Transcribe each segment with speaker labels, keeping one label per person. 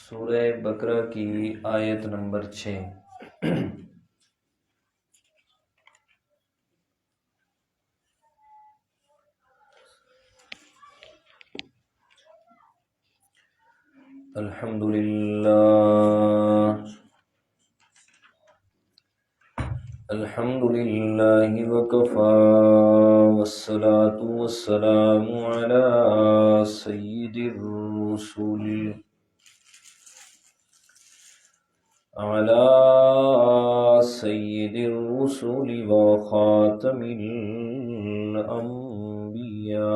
Speaker 1: سورہ بقرہ کی آیت نمبر 6۔ الحمدللہ وکفی والصلاة والسلام علی سید الرسل وخاتم الانبیاء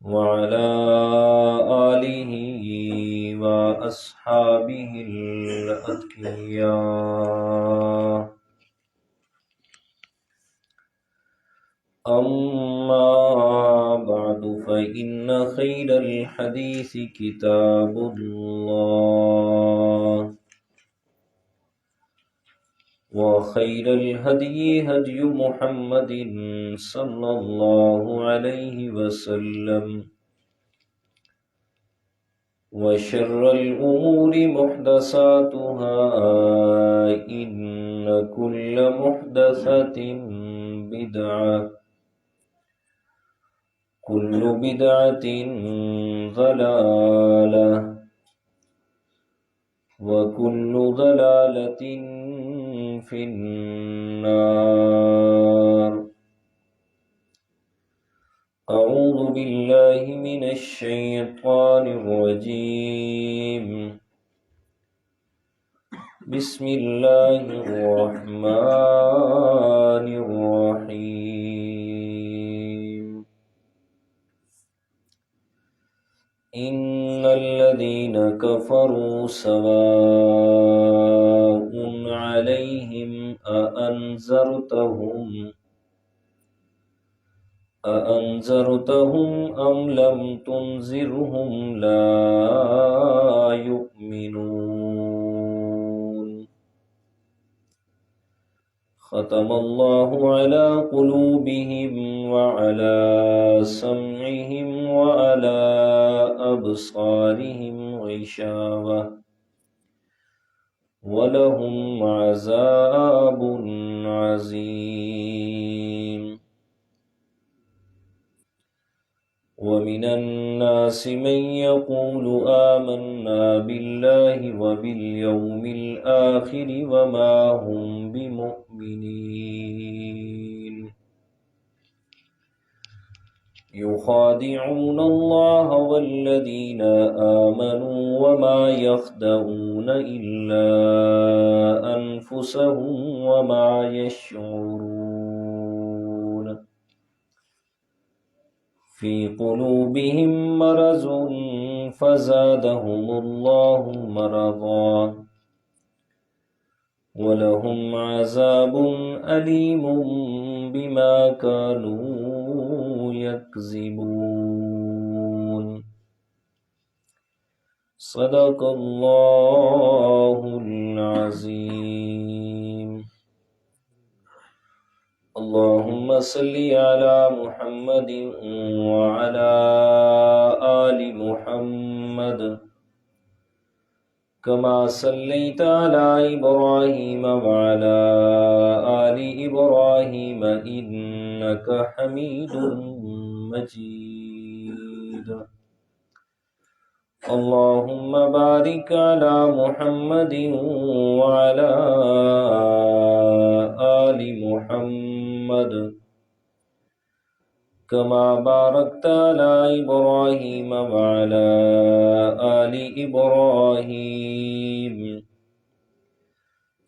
Speaker 1: وعلى آلہ واصحابہ الاتقیاء، اما بعد فإن خیر الحدیث کتاب اللہ، وخیر الهدی هدی محمد صلی اللہ علیہ وسلم، وشر الأمور محدثاتها، إن كل محدثة بدعة، كل بدعة ضلالة، وكل ضلالة في النار۔ اعوذ باللہ من الشیطان الرجیم، بسم اللہ الرحمن الرحیم۔ ان الذین کفروا سواء علیہم أأنذرتهم أم لم تنذرهم لا يؤمنون۔ ختم الله على قلوبهم وعلى سمعهم وعلى أبصارهم غشاوة، ولهم عذاب عظيم۔ ومن الناس من يقول آمنا بالله وباليوم الآخر وما هم بمؤمنين، يخادعون الله والذين آمنوا وما يخدعون إلا أنفسهم وما يشعرون، في قلوبهم مرض فزادهم الله مرضا، ولهم عذاب أليم بما كانوا يكذبون۔ صدق الله العظيم۔ اللهم صل على محمد وعلى آل محمد، كما صليت على إبراهيم وعلى آل إبراهيم إنك حميد مجيد۔ اللهم بارك على محمد وعلى آل محمد، كما باركت على إبراهيم وعلى آل إبراهيم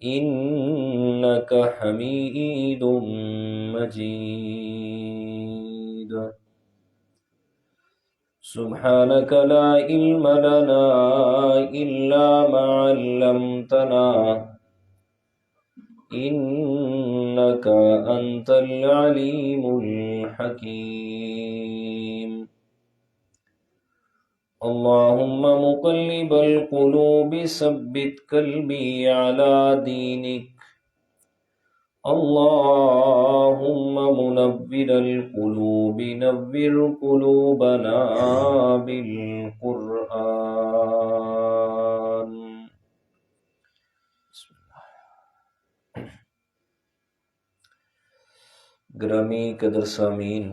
Speaker 1: إنك حميد مجيد۔ سبحانك لا علم لنا إلا ما علمتنا، إنك أنت العليم الحكيم۔ اللهم مقلب القلوب ثبت قلبي على دينك، اللهم منور القلوب نور قلوبنا بالقرآن. گرامی قدر سامعین،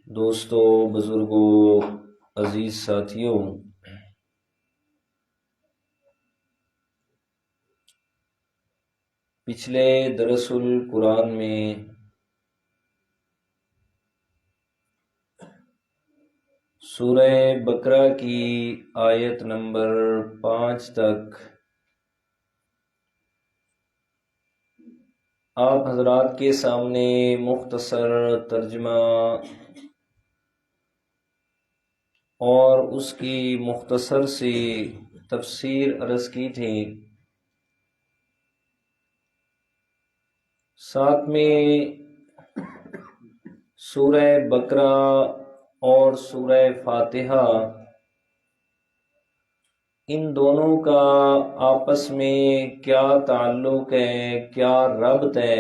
Speaker 1: دوستو، بزرگوں، عزیز ساتھیوں، پچھلے درس القرآن میں سورہ بقرہ کی آیت نمبر 5 تک آپ حضرات کے سامنے مختصر ترجمہ اور اس کی مختصر سی تفسیر عرض کی تھی. ساتھ میں سورہ بقرہ اور سورہ فاتحہ، ان دونوں کا آپس میں کیا تعلق ہے، کیا ربط ہے،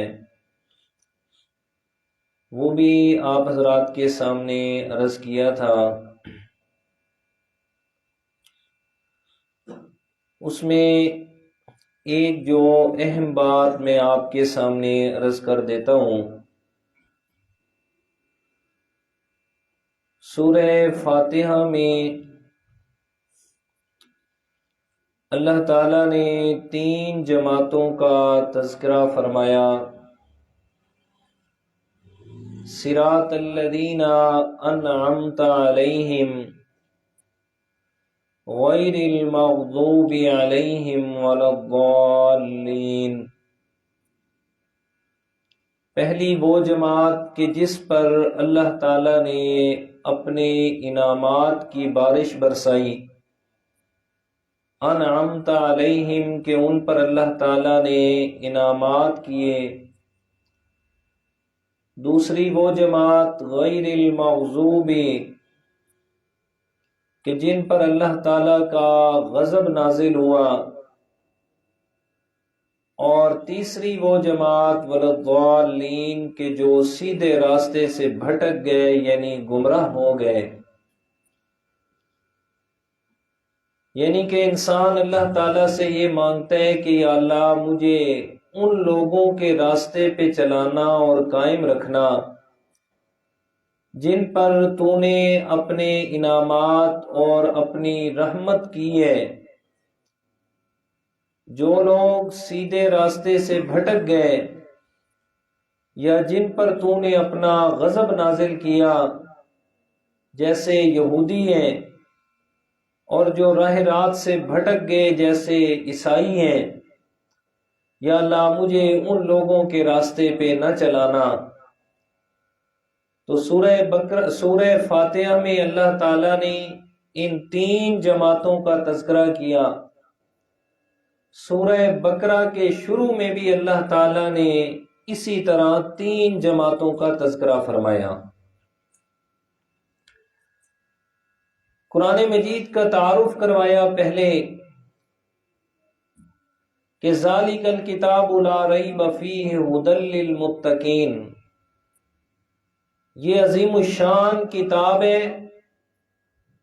Speaker 1: وہ بھی آپ حضرات کے سامنے عرض کیا تھا. اس میں ایک جو اہم بات میں آپ کے سامنے عرض کر دیتا ہوں. سورہ فاتحہ میں اللہ تعالیٰ نے 3 جماعتوں کا تذکرہ فرمایا. صراط الذین انعمت علیہم غیر المغضوب علیہم ولا الضالین. پہلی وہ جماعت کہ جس پر اللہ تعالیٰ نے اپنے انعامات کی بارش برسائی. انعمت علیہم کہ ان پر اللہ تعالیٰ نے انعامات کیے. دوسری وہ جماعت غیر المغضوب کہ جن پر اللہ تعالیٰ کا غضب نازل ہوا. اور تیسری وہ جماعت ولضالین کہ جو سیدھے راستے سے بھٹک گئے، یعنی گمراہ ہو گئے. یعنی کہ انسان اللہ تعالیٰ سے یہ مانگتا ہے کہ یا اللہ مجھے ان لوگوں کے راستے پہ چلانا اور قائم رکھنا جن پر تو نے اپنے انعامات اور اپنی رحمت کی ہے. جو لوگ سیدھے راستے سے بھٹک گئے یا جن پر تو نے اپنا غضب نازل کیا، جیسے یہودی ہیں، اور جو راہ رات سے بھٹک گئے جیسے عیسائی ہیں، یا اللہ مجھے ان لوگوں کے راستے پہ نہ چلانا. تو سورہ فاتحہ میں اللہ تعالیٰ نے ان 3 جماعتوں کا تذکرہ کیا. سورہ بقرہ کے شروع میں بھی اللہ تعالیٰ نے اسی طرح 3 جماعتوں کا تذکرہ فرمایا. قرآن مجید کا تعارف کروایا پہلے کہ ذالک الکتاب لا ریب فیہ ھدی للمتقین. یہ عظیم الشان کتاب ہے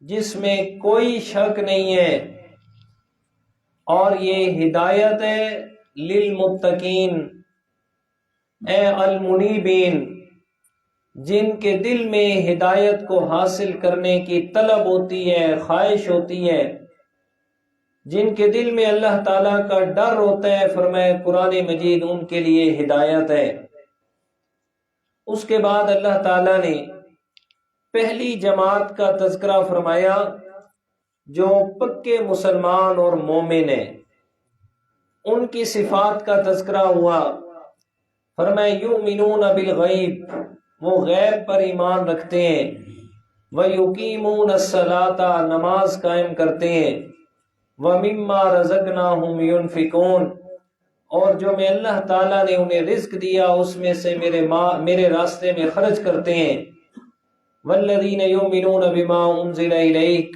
Speaker 1: جس میں کوئی شک نہیں ہے، اور یہ ہدایت ہے للمتقین، اے المنیبین، جن کے دل میں ہدایت کو حاصل کرنے کی طلب ہوتی ہے، خواہش ہوتی ہے، جن کے دل میں اللہ تعالیٰ کا ڈر ہوتا ہے. فرمایا قرآن مجید ان کے لیے ہدایت ہے. اس کے بعد اللہ تعالیٰ نے پہلی جماعت کا تذکرہ فرمایا جو پکے مسلمان اور مومن ہیں. ان کی صفات کا تذکرہ ہوا. فرمایا یؤمنون بالغیب، وہ غیب پر ایمان رکھتے ہیں. وَيُقِيمُونَ الصَّلَاةَ، نماز قائم کرتے ہیں. وَمِمَّا رَزَقْنَاهُمْ يُنْفِقُونَ، اور جو میں اللہ تعالیٰ نے انہیں رزق دیا اس میں سے میرے راستے میں خرچ کرتے ہیں. وَالَّذِينَ يُؤْمِنُونَ بِمَا أُنزِلَ إِلَيْكَ،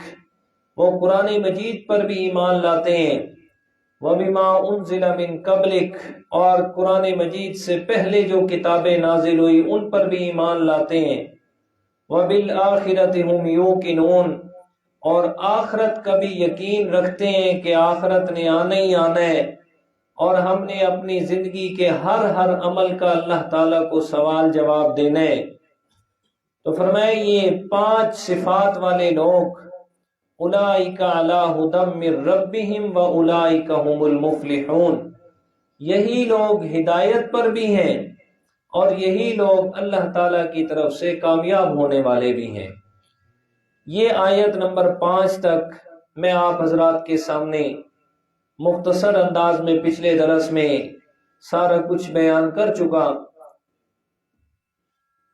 Speaker 1: وہ قرآن مجید پر بھی ایمان لاتے ہیں. وَبِمَا أُنزِلَ مِن قَبْلِكَ، اور قرآن مجید سے پہلے جو کتابیں نازل ہوئی ان پر بھی ایمان لاتے ہیں۔ وَبِالْآخِرَةِ هُمْ يُوقِنُونَ، اور آخرت کا بھی یقین رکھتے ہیں کہ آخرت نے آنا ہی آنا ہے، اور ہم نے اپنی زندگی کے ہر عمل کا اللہ تعالیٰ کو سوال جواب دینا ہے۔ تو فرمائے یہ 5 صفات والے لوگ اولئک علی ھدی من ربہم واولئک ھم المفلحون، یہی لوگ ہدایت پر بھی ہیں اور یہی لوگ اللہ تعالیٰ کی طرف سے کامیاب ہونے والے بھی ہیں۔ یہ آیت نمبر 5 تک میں آپ حضرات کے سامنے مختصر انداز میں پچھلے درس میں سارا کچھ بیان کر چکا۔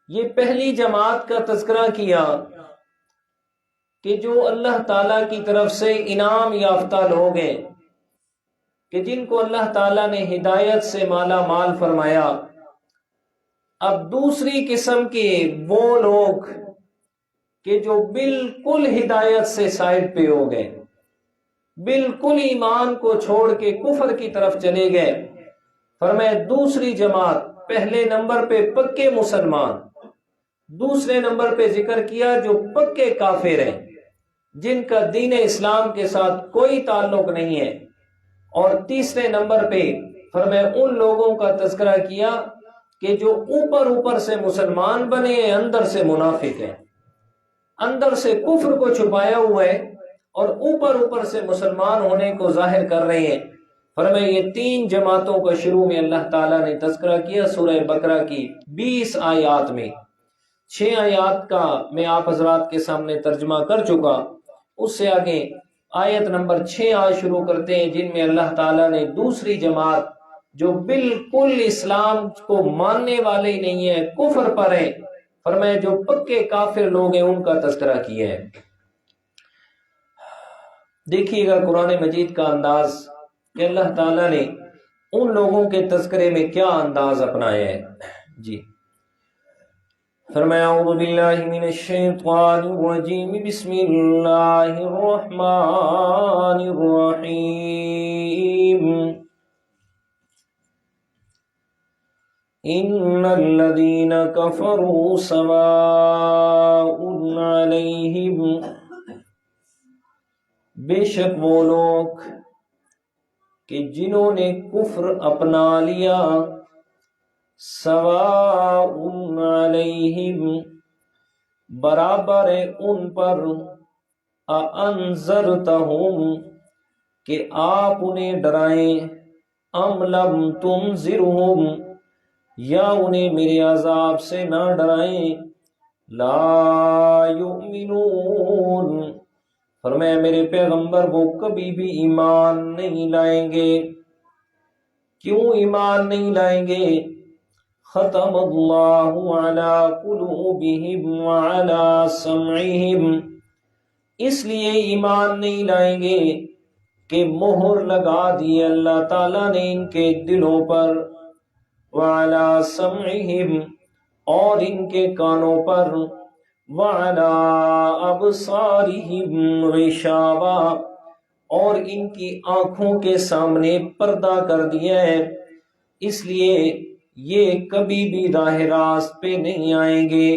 Speaker 1: یہ پہلی جماعت کا تذکرہ کیا کہ جو اللہ تعالیٰ کی طرف سے انعام یافتہ لوگ ہیں، کہ جن کو اللہ تعالیٰ نے ہدایت سے مالا مال فرمایا۔ اب دوسری قسم کے وہ لوگ کہ جو بالکل ہدایت سے سائڈ پہ ہو گئے، بالکل ایمان کو چھوڑ کے کفر کی طرف چلے گئے۔ فرمایا دوسری جماعت، پہلے نمبر پہ پکے مسلمان، دوسرے نمبر پہ ذکر کیا جو پکے کافر ہیں، جن کا دین اسلام کے ساتھ کوئی تعلق نہیں ہے، اور تیسرے نمبر پہ فرمایا ان لوگوں کا تذکرہ کیا کہ جو اوپر سے مسلمان بنے ہیں، اندر سے منافق ہیں، اندر سے کفر کو چھپایا ہوا ہے اور اوپر سے مسلمان ہونے کو ظاہر کر رہے ہیں۔ فرمایا یہ 3 جماعتوں کا شروع میں اللہ تعالیٰ نے تذکرہ کیا سورہ بقرہ کی 20 آیات میں۔ 6 آیات کا میں آپ حضرات کے سامنے ترجمہ کر چکا، اس سے آگے آیت نمبر 6 آج شروع کرتے ہیں، جن میں اللہ تعالیٰ نے دوسری جماعت جو بالکل اسلام کو ماننے والے ہی نہیں ہے، کفر پر ہیں، فرمایا جو پکے کافر لوگ ہیں ان کا تذکرہ کیا ہے۔ دیکھیے گا قرآن مجید کا انداز کہ اللہ تعالیٰ نے ان لوگوں کے تذکرے میں کیا انداز اپنایا ہے۔ جی فرمایا اعوذ باللہ من الشیطان الرجیم، بسم اللہ الرحمن الرحیم، ان الذین کفروا سواء علیہم، بے شک وہ لوگ کہ جنہوں نے کفر اپنا لیا، سواء علیہم برابر ہے ان پر، انذرتہم کہ آپ انہیں ڈرائیں، ام لم تنذرہم یا انہیں میرے عذاب سے نہ ڈرائیں، لا یؤمنون فرمایا میرے پیغمبر وہ کبھی بھی ایمان نہیں لائیں گے۔ کیوں ایمان نہیں لائیں گے؟ ختم اللہ علی قلوبہم وعلی سمعہم، اس لیے ایمان نہیں لائیں گے کہ مہر لگا دی اللہ تعالیٰ نے ان کے دلوں پر، وعلی سمعہم اور ان کے کانوں پر، وعلی ابصارہم غشاوہ اور ان کی آنکھوں کے سامنے پردہ کر دیا ہے، اس لیے یہ کبھی بھی راہ راست پہ نہیں آئیں گے۔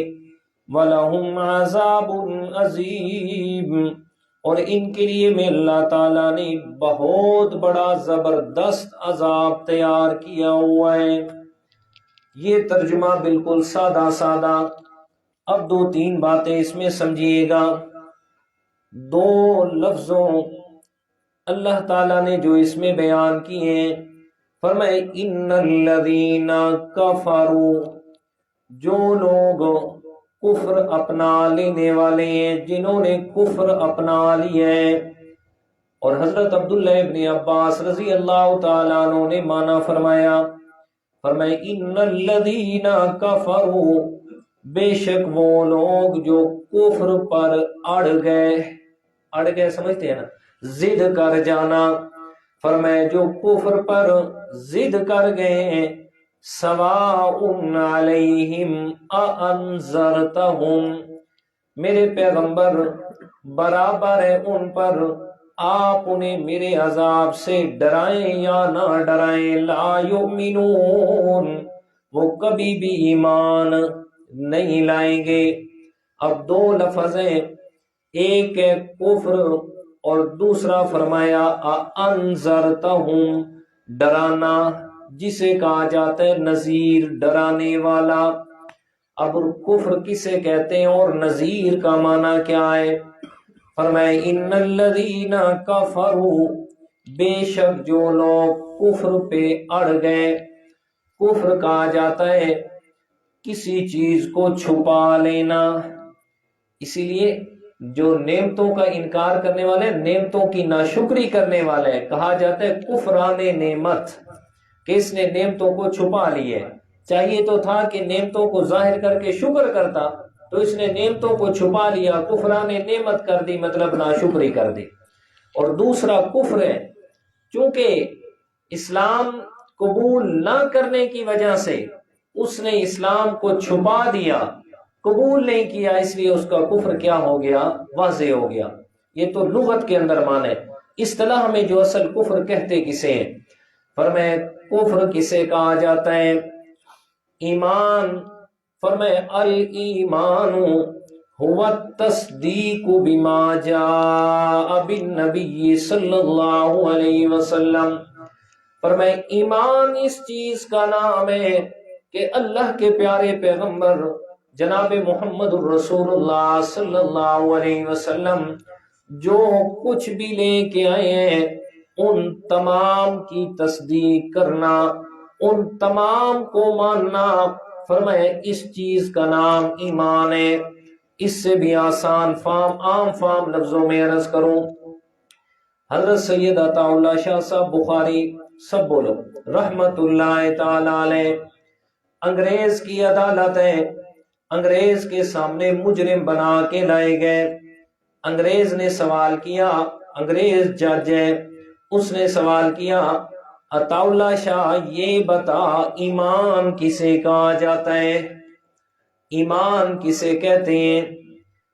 Speaker 1: وَلَهُمْ عَذَابٌ عَظِيمٌ اور ان کے لیے میں اللہ تعالیٰ نے بہت بڑا زبردست عذاب تیار کیا ہوا ہے۔ یہ ترجمہ بالکل سادہ سادہ، اب 2-3 باتیں اس میں سمجھیے گا۔ 2 لفظوں اللہ تعالیٰ نے جو اس میں بیان کیے ہیں، فرمائے ان الذین کفروا، جو لوگ کفر اپنا لینے والے ہیں، جنہوں نے کفر اپنا لیا ہے۔ اور حضرت عبداللہ ابن عباس رضی اللہ تعالیٰ عنہ نے معنی فرمایا، فرمائے ان الذین کفروا بے شک وہ لوگ جو کفر پر اڑ گئے سمجھتے ہیں نا، ضد کر جانا، فرمائے جو کفر پر ضد کر گئے ہیں، سواء علیہم اانذرتہم میرے پیغمبر برابر ہے ان پر، آپ انہیں میرے عذاب سے ڈرائیں یا نہ ڈرائیں، لا یؤمنون، وہ کبھی بھی ایمان نہیں لائیں گے۔ اب دو لفظ ہیں، ایک ہے کفر اور دوسرا فرمایا انذرتہم، ڈرانا، جسے کہا جاتا ہے نذیر، ڈرانے والا۔ اب کفر کسے کہتے ہیں اور نذیر کا معنی کیا ہے؟ فرمائے ان الذین کفروا، بے شک جو لوگ کفر پہ اڑ گئے۔ کفر کہا جاتا ہے کسی چیز کو چھپا لینا، اسی لیے جو نعمتوں کا انکار کرنے والے، نعمتوں کی ناشکری کرنے والے، کہا جاتا ہے کفران نعمت، کہ اس نے نعمتوں کو چھپا لی ہے۔ چاہیے تو تھا کہ نعمتوں کو ظاہر کر کے شکر کرتا، تو اس نے نعمتوں کو چھپا لیا، کفران نعمت کر دی، مطلب ناشکری کر دی۔ اور دوسرا کفر ہے، چونکہ اسلام قبول نہ کرنے کی وجہ سے اس نے اسلام کو چھپا دیا، قبول نہیں کیا، اس لیے اس کا کفر کیا ہو گیا؟ واضح ہو گیا۔ یہ تو لغت کے اندر مانے، اصطلاح میں جو اصل کفر کہتے کسے ہیں؟ فرمائے کفر کسے کہا جاتا ہے؟ ایمان، فرمائے الایمان هو التصدیق بما جاء بالنبی صلی اللہ علیہ وسلم۔ فرمائے ایمان اس چیز کا نام ہے کہ اللہ کے پیارے پیغمبر جناب محمد الرسول اللہ صلی اللہ علیہ وسلم جو کچھ بھی لے کے آئے ہیں ان تمام کی تصدیق کرنا، ان تمام کو ماننا۔ فرمائے اس چیز کا نام ایمان ہے۔ اس سے بھی آسان فام، عام فام لفظوں میں عرض کروں، حضرت سید عطا اللہ شاہ صاحب بخاری، سب بولو، رحمت اللہ تعالی علیہ، انگریز کی عدالت ہے، انگریز کے سامنے مجرم بنا کے لائے گئے۔ انگریز نے سوال کیا، انگریز جج ہے، اس نے سوال کیا عطا اللہ شاہ یہ بتا ایمان کسے کہا جاتا ہے؟ ایمان کسے کہتے ہیں؟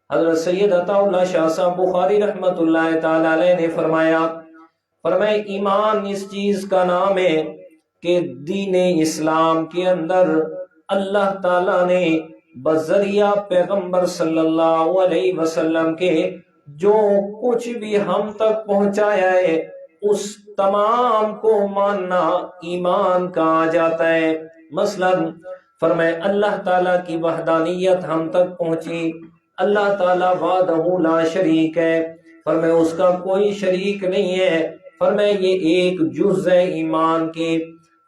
Speaker 1: حضرت سید عطا اللہ شاہ صاحب بخاری رحمت اللہ تعالی علیہ نے فرمایا ایمان اس چیز کا نام ہے کہ دین اسلام کے اندر اللہ تعالی نے بذریعہ پیغمبر صلی اللہ علیہ وسلم کے جو کچھ بھی ہم تک پہنچایا ہے اس تمام کو ماننا ایمان کہا جاتا ہے۔ مثلا فرمائے اللہ تعالیٰ کی وحدانیت ہم تک پہنچی، اللہ تعالیٰ وحدہ لا شریک ہے، فرمائے اس کا کوئی شریک نہیں ہے، فرمائے یہ ایک جز ہے ایمان کے۔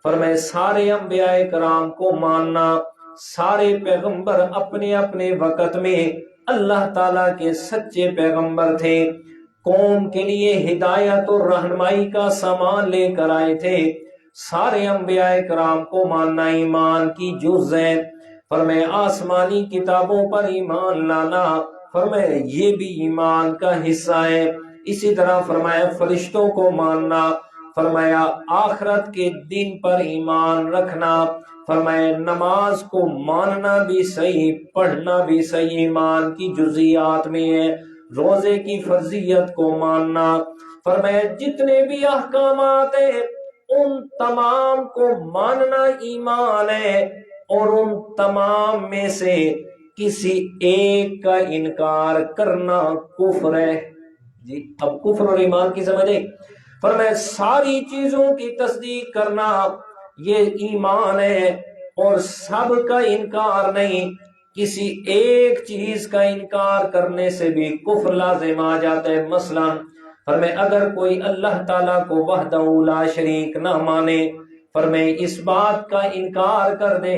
Speaker 1: فرمائے سارے انبیاء کرام کو ماننا، سارے پیغمبر اپنے اپنے وقت میں اللہ تعالیٰ کے سچے پیغمبر تھے، قوم کے لیے ہدایت اور رہنمائی کا سامان لے کر آئے تھے، سارے انبیاء کرام کو ماننا ایمان کی جز ہے۔ فرمائے آسمانی کتابوں پر ایمان لانا، فرمائے یہ بھی ایمان کا حصہ ہے۔ اسی طرح فرمایا فرشتوں کو ماننا، فرمایا آخرت کے دن پر ایمان رکھنا، فرمایا نماز کو ماننا بھی صحیح، پڑھنا بھی صحیح ایمان کی جزیات میں ہے، روزے کی فرضیت کو ماننا، فرمایا جتنے بھی احکامات ہیں ان تمام کو ماننا ایمان ہے، اور ان تمام میں سے کسی ایک کا انکار کرنا کفر ہے۔ جی اب کفر اور ایمان کی سمجھے؟ فرمایا ساری چیزوں کی تصدیق کرنا یہ ایمان ہے، اور سب کا انکار نہیں، کسی ایک چیز کا انکار کرنے سے بھی کفر لازم آ جاتا ہے۔ مثلا فرمائے اگر کوئی اللہ تعالیٰ کو وحدہ لا شریک نہ مانے، فرمائے اس بات کا انکار کر دے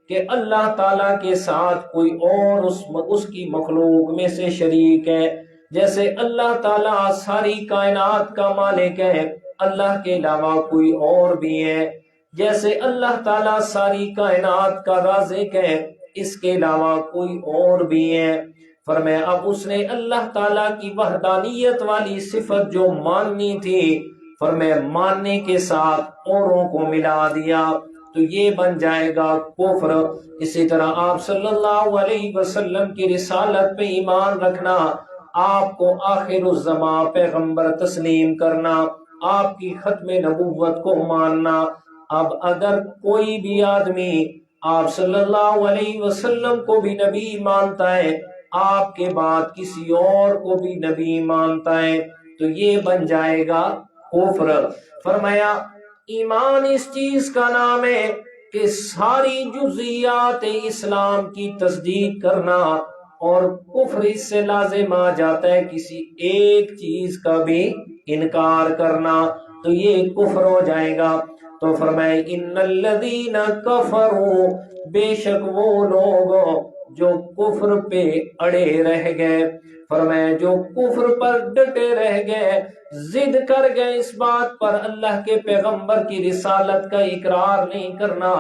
Speaker 1: کہ اللہ تعالیٰ کے ساتھ کوئی اور اس کی مخلوق میں سے شریک ہے، جیسے اللہ تعالیٰ ساری کائنات کا مالک ہے، اللہ کے علاوہ کوئی اور بھی ہے، جیسے اللہ تعالیٰ ساری کائنات کا رازق ہے، اس کے علاوہ کوئی اور بھی ہے۔ فرمایا اب اس نے اللہ تعالیٰ کی وحدانیت والی صفت جو ماننی تھی، فرمایا ماننے کے ساتھ اوروں کو ملا دیا تو یہ بن جائے گا کفر۔ اسی طرح آپ صلی اللہ علیہ وسلم کی رسالت پہ ایمان رکھنا، آپ کو آخر الزمان پیغمبر تسلیم کرنا، آپ کی ختم نبوت کو ماننا۔ اب اگر کوئی بھی آدمی آپ صلی اللہ علیہ وسلم کو بھی نبی مانتا ہے، آپ کے بعد کسی اور کو بھی نبی مانتا ہے، تو یہ بن جائے گا کفر۔ فرمایا ایمان اس چیز کا نام ہے کہ ساری جزئیات اسلام کی تصدیق کرنا، اور کفر اس سے لازم آ جاتا ہے کسی ایک چیز کا بھی انکار کرنا، تو یہ کفر ہو جائے گا۔ تو فرمائے ان الذین کفروا، بے شک وہ لوگ جو کفر پہ اڑے رہ گئے، فرمائے جو کفر پر ڈٹے رہ گئے، ضد کر گئے اس بات پر اللہ کے پیغمبر کی رسالت کا اقرار نہیں کرنا،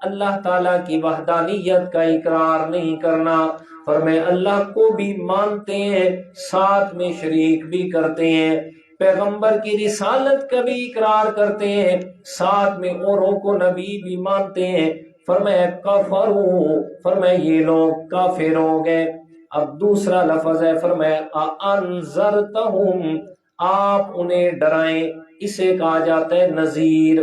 Speaker 1: اللہ تعالیٰ کی وحدانیت کا اقرار نہیں کرنا، فرمائے اللہ کو بھی مانتے ہیں ساتھ میں شریک بھی کرتے ہیں، پیغمبر کی رسالت کا بھی اقرار کرتے ہیں ساتھ میں اوروں کو نبی بھی مانتے ہیں، فرمایا کفروا، فرمایا یہ لوگ کافر ہو گئے۔ اب دوسرا لفظ ہے، فرمایا انذرتہم، آپ انہیں ڈرائیں، اسے کہا جاتا ہے نذیر۔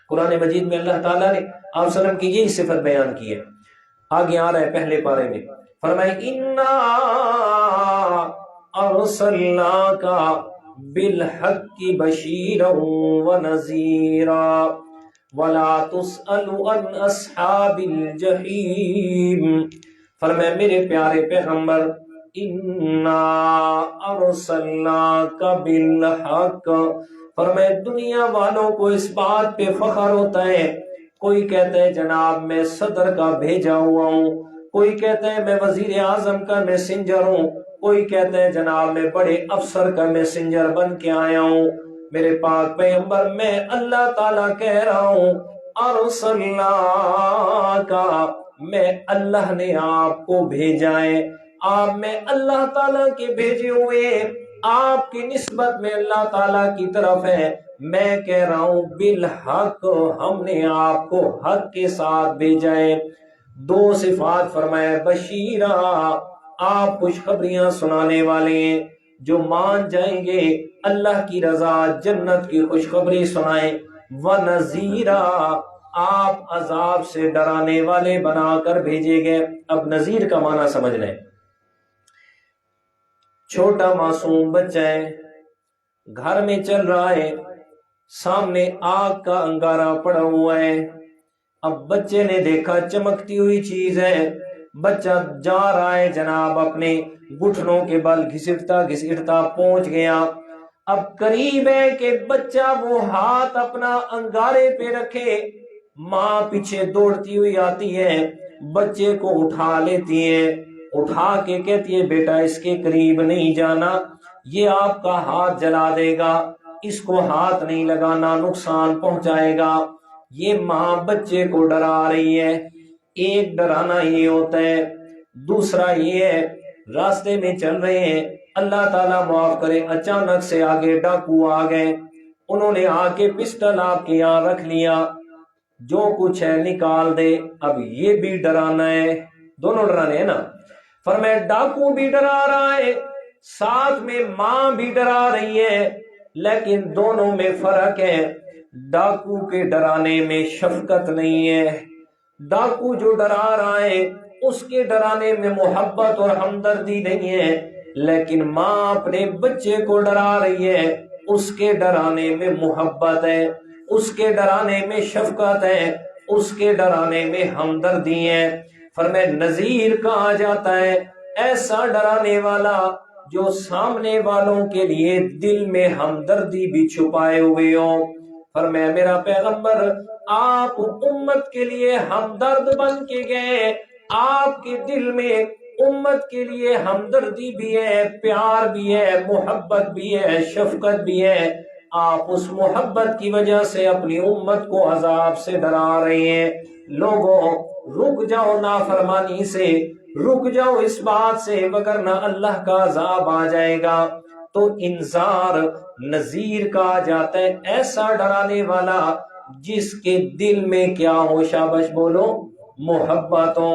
Speaker 1: قرآن مجید میں اللہ تعالیٰ نے آپ صلی اللہ علیہ وسلم کی یہی صفت بیان کی ہے، آگے آ رہا ہے پہلے پارے میں، فرمایا انا ارسلناک بالحق بشیرا ونذیرا ولا تسأل عن اصحاب الجحیم۔ فرمایا میرے پیارے پیغمبر انا ارسلناک بالحق، فرمایا دنیا والوں کو اس بات پہ فخر ہوتا ہے، کوئی کہتا ہے جناب میں صدر کا بھیجا ہوا ہوں، کوئی کہتا ہے میں وزیر اعظم کا میسنجر ہوں، کوئی کہتا ہے جناب میں بڑے افسر کا میسنجر بن کے آیا ہوں۔ میرے پاک پیغمبر میں اللہ تعالیٰ کہہ رہا ہوں ارسلنا کا، میں اللہ نے آپ کو بھیجا ہے، آپ میں اللہ تعالیٰ کے بھیجے ہوئے، آپ کی نسبت میں اللہ تعالیٰ کی طرف ہے، میں کہہ رہا ہوں بالحق، ہم نے آپ کو حق کے ساتھ بھیجا ہے۔ دو صفات فرمایا، بشیرہ، آپ خوشخبریاں سنانے والے ہیں، جو مان جائیں گے اللہ کی رضا جنت کی خوشخبری سنائیں، وَنَذِيرًا، آپ عذاب سے ڈرانے والے بنا کر بھیجے گئے۔ اب نذیر کا معنی سمجھ لیں، چھوٹا معصوم بچہ ہے، گھر میں چل رہا ہے، سامنے آگ کا انگارہ پڑا ہوا ہے، اب بچے نے دیکھا چمکتی ہوئی چیز ہے، بچہ جا رہا ہے جناب اپنے گھٹنوں کے بل گھسٹتا گھسٹتا پہنچ گیا، اب قریب ہے کہ بچہ وہ ہاتھ اپنا انگارے پہ رکھے، ماں پیچھے دوڑتی ہوئی آتی ہے، بچے کو اٹھا لیتی ہے، اٹھا کے کہتی ہے بیٹا اس کے قریب نہیں جانا، یہ آپ کا ہاتھ جلا دے گا، اس کو ہاتھ نہیں لگانا، نقصان پہنچائے گا۔ یہ ماں بچے کو ڈرا رہی ہے۔ ایک ڈرانا یہ ہوتا ہے، دوسرا یہ ہے راستے میں چل رہے ہیں، اللہ تعالیٰ معاف کرے اچانک سے آگے ڈاکو آ گئے، انہوں نے آ کے پسٹل آپ کے یہاں رکھ لیا، جو کچھ ہے نکال دے۔ اب یہ بھی ڈرانا ہے، دونوں ڈرانے ہیں نا، فرمایا ڈاکو بھی ڈرا رہا ہے، ساتھ میں ماں بھی ڈرا رہی ہے، لیکن دونوں میں فرق ہے۔ ڈاکو کے ڈرانے میں شفقت نہیں ہے، ڈاکو جو ڈرا رہا ہے اس کے ڈرانے میں محبت اور ہمدردی نہیں ہے، لیکن ماں اپنے بچے کو ڈرا رہی ہے، اس کے ڈرانے میں محبت ہے، اس کے ڈرانے میں شفقت ہے، اس کے ڈرانے میں ہمدردی ہے۔ فرمایا نذیر کہا جاتا ہے ایسا ڈرانے والا جو سامنے والوں کے لیے دل میں ہمدردی بھی چھپائے ہوئے ہو۔ فرمایا میرا پیغمبر آپ امت کے لیے ہمدرد بن کے گئے، آپ کے دل میں امت کے لیے ہمدردی بھی ہے، پیار بھی ہے، محبت بھی ہے، شفقت بھی ہے، آپ اس محبت کی وجہ سے اپنی امت کو عذاب سے ڈرا رہے ہیں۔ لوگوں رک جاؤ نافرمانی سے، رک جاؤ اس بات سے، وگرنہ اللہ کا عذاب آ جائے گا۔ تو انذار نذیر کہا جاتا ہے ایسا ڈرانے والا جس کے دل میں کیا ہو، شابش بولو، محبت ہو،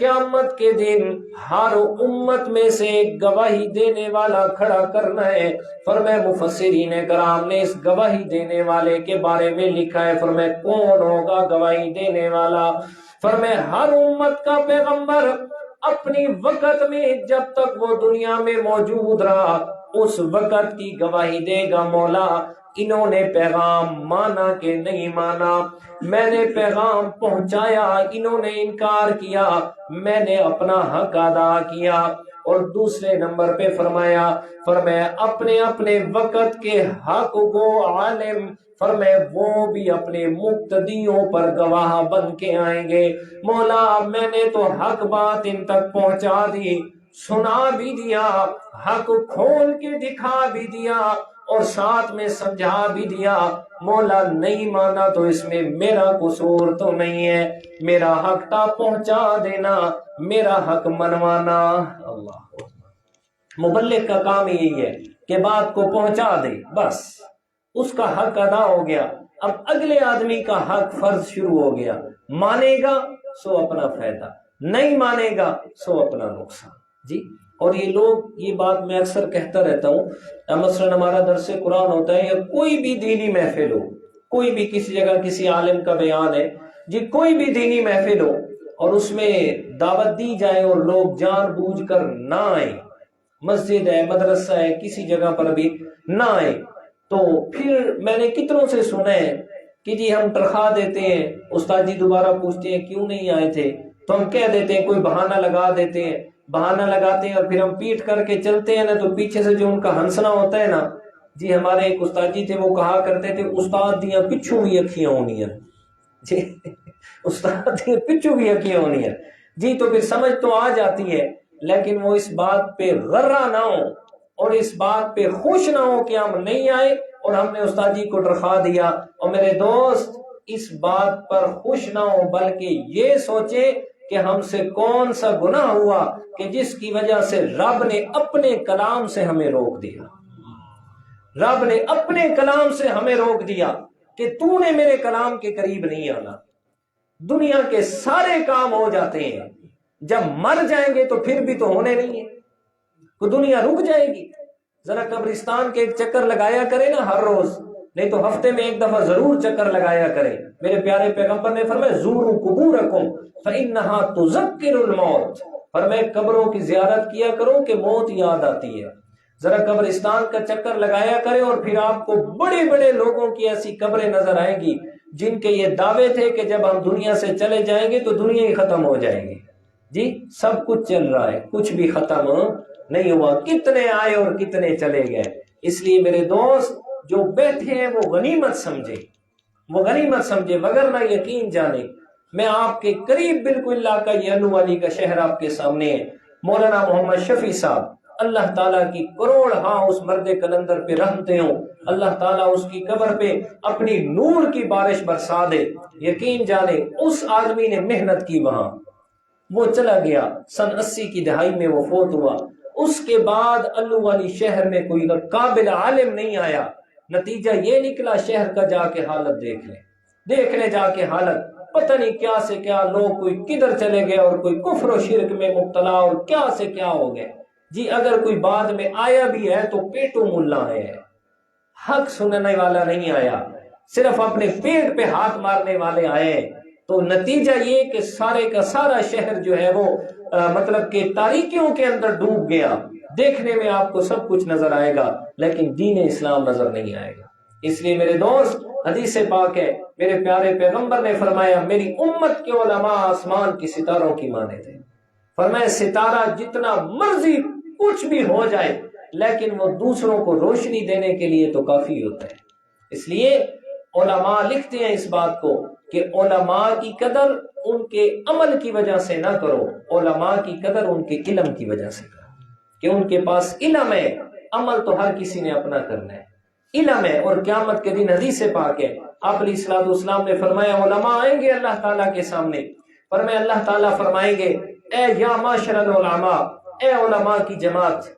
Speaker 1: قیامت کے دن ہر امت میں سے ایک گواہی دینے والا کھڑا کرنا ہے۔ فرمایا مفسرین کرام نے اس گواہی دینے والے کے بارے میں لکھا ہے، فرمایا کون ہوگا گواہی دینے والا؟ فرمایا ہر امت کا پیغمبر اپنی وقت میں جب تک وہ دنیا میں موجود رہا اس وقت کی گواہی دے گا، مولا انہوں نے پیغام مانا کہ نہیں مانا، میں نے پیغام پہنچایا انہوں نے انکار کیا، میں نے اپنا حق ادا کیا۔ اور دوسرے نمبر پہ فرمایا اپنے اپنے وقت کے حق کو عالم، فرمایا وہ بھی اپنے مقتدیوں پر گواہ بن کے آئیں گے۔ مولا میں نے تو حق بات ان تک پہنچا دی، سنا بھی دیا، حق کھول کے دکھا بھی دیا اور ساتھ میں سمجھا بھی دیا، مولا نہیں مانا تو اس میں میرا قصور تو نہیں ہے، میرا حق تا پہنچا دینا، میرا حق منوانا۔ اللہ مبلغ کا کام یہی ہے کہ بات کو پہنچا دے، بس اس کا حق ادا ہو گیا۔ اب اگلے آدمی کا حق فرض شروع ہو گیا، مانے گا سو اپنا فائدہ، نہیں مانے گا سو اپنا نقصان۔ جی اور یہ لوگ، یہ بات میں اکثر کہتا رہتا ہوں، مثلا ہمارا درس قرآن ہوتا ہے یا کوئی بھی دینی محفل ہو، کوئی بھی کسی جگہ کسی عالم کا بیان ہے، جی کوئی بھی دینی محفل ہو اور اس میں دعوت دی جائے اور لوگ جان بوجھ کر نہ آئیں، مسجد ہے مدرسہ ہے کسی جگہ پر بھی نہ آئیں، تو پھر میں نے کتنوں سے سنا ہے کہ جی ہم تنخواہ دیتے ہیں، استاد جی دوبارہ پوچھتے ہیں کیوں نہیں آئے تھے، تو ہم کہہ دیتے ہیں، کوئی بہانہ لگا دیتے ہیں، بہانہ لگاتے ہیں اور پھر ہم پیٹ کر کے چلتے ہیں نا، تو پیچھے سے جو ان کا ہنسنا ہوتا ہے نا، جی ہمارے ایک استاد جی تھے وہ کہا کرتے تھے استاد دیاں پچھو بھی اکھیاں ہونی ہیں، جی استاد دیاں پچھو بھی اکھیاں ہونی ہیں، جی تو پھر سمجھ تو آ جاتی ہے، لیکن وہ اس بات پہ غرہ نہ ہو اور اس بات پہ خوش نہ ہو کہ ہم نہیں آئے اور ہم نے استاد جی کو تنخواہ دیا۔ اور میرے دوست اس بات پر خوش نہ ہو بلکہ یہ سوچے کہ ہم سے کون سا گناہ ہوا کہ جس کی وجہ سے رب نے اپنے کلام سے ہمیں روک دیا، رب نے اپنے کلام سے ہمیں روک دیا کہ تو نے میرے کلام کے قریب نہیں آنا۔ دنیا کے سارے کام ہو جاتے ہیں، جب مر جائیں گے تو پھر بھی تو ہونے نہیں ہے، تو دنیا رک جائے گی۔ ذرا قبرستان کے ایک چکر لگایا کرے نا ہر روز، نہیں تو ہفتے میں ایک دفعہ ضرور چکر لگایا کرے۔ میرے پیارے پیغمبر نے فرمایا زوروا قبورکم فإنها تذکر الموت، فرمایا قبروں کی زیارت کیا کرو کہ موت یاد آتی ہے۔ ذرا قبرستان کا چکر لگایا کرے اور پھر آپ کو بڑے بڑے لوگوں کی ایسی قبریں نظر آئیں گی جن کے یہ دعوے تھے کہ جب ہم دنیا سے چلے جائیں گے تو دنیا ہی ختم ہو جائے گی۔ جی سب کچھ چل رہا ہے، کچھ بھی ختم نہیں ہوا، کتنے آئے اور کتنے چلے گئے۔ اس لیے میرے دوست جو بیٹھے ہیں وہ غنیمت سمجھے، وہ غنیمت سمجھے، وگرنہ یقین جانے میں آپ کے قریب بالکل علاقہ یہ الو والی کا شہر آپ کے سامنے ہے، مولانا محمد شفیع صاحب، اللہ تعالیٰ کی کروڑ ہاں اس مرد کلندر پہ رحمتیں ہوں، اللہ تعالیٰ اس کی قبر پہ اپنی نور کی بارش برسا دے۔ یقین جانے اس آدمی نے محنت کی، وہاں وہ چلا گیا، سن 80 کی دہائی میں وہ فوت ہوا۔ اس کے بعد الو والی شہر میں کوئی قابل عالم نہیں آیا، نتیجہ یہ نکلا شہر کا جا کے حالت دیکھ لے جا کے حالت، پتہ نہیں کیا سے کیا لوگ کوئی کدھر چلے گئے اور کوئی کفر و شرک میں مبتلا اور کیا سے کیا ہو گئے۔ جی اگر کوئی بعد میں آیا بھی ہے تو پیٹو ملا ہے، حق سننے والا نہیں آیا، صرف اپنے پیٹ پہ ہاتھ مارنے والے آئے۔ تو نتیجہ یہ کہ سارے کا سارا شہر جو ہے وہ مطلب کہ تاریکیوں کے اندر ڈوب گیا۔ دیکھنے میں آپ کو سب کچھ نظر آئے گا لیکن دین اسلام نظر نہیں آئے گا۔ اس لیے میرے دوست حدیث پاک ہے، میرے پیارے پیغمبر نے فرمایا میری امت کے علماء آسمان کی ستاروں کی مانند ہیں۔ فرمایا ستارہ جتنا مرضی کچھ بھی ہو جائے لیکن وہ دوسروں کو روشنی دینے کے لیے تو کافی ہوتا ہے۔ اس لیے علماء لکھتے ہیں اس بات کو کہ علماء کی قدر ان کے عمل کی وجہ سے نہ کرو، علماء کی قدر ان کے علم کی وجہ سے کرو، کہ ان کے پاس علم ہے، عمل تو ہر کسی نے اپنا کرنا ہے، علم ہے۔ اور قیامت کے دن حدیث پاک ہے، آپ علیہ الصلوۃ والسلام نے فرمایا علماء آئیں گے اللہ تعالیٰ کے سامنے، فرمایا اللہ تعالیٰ فرمائیں گے اے یا معاشر العلماء، اے علماء کی جماعت،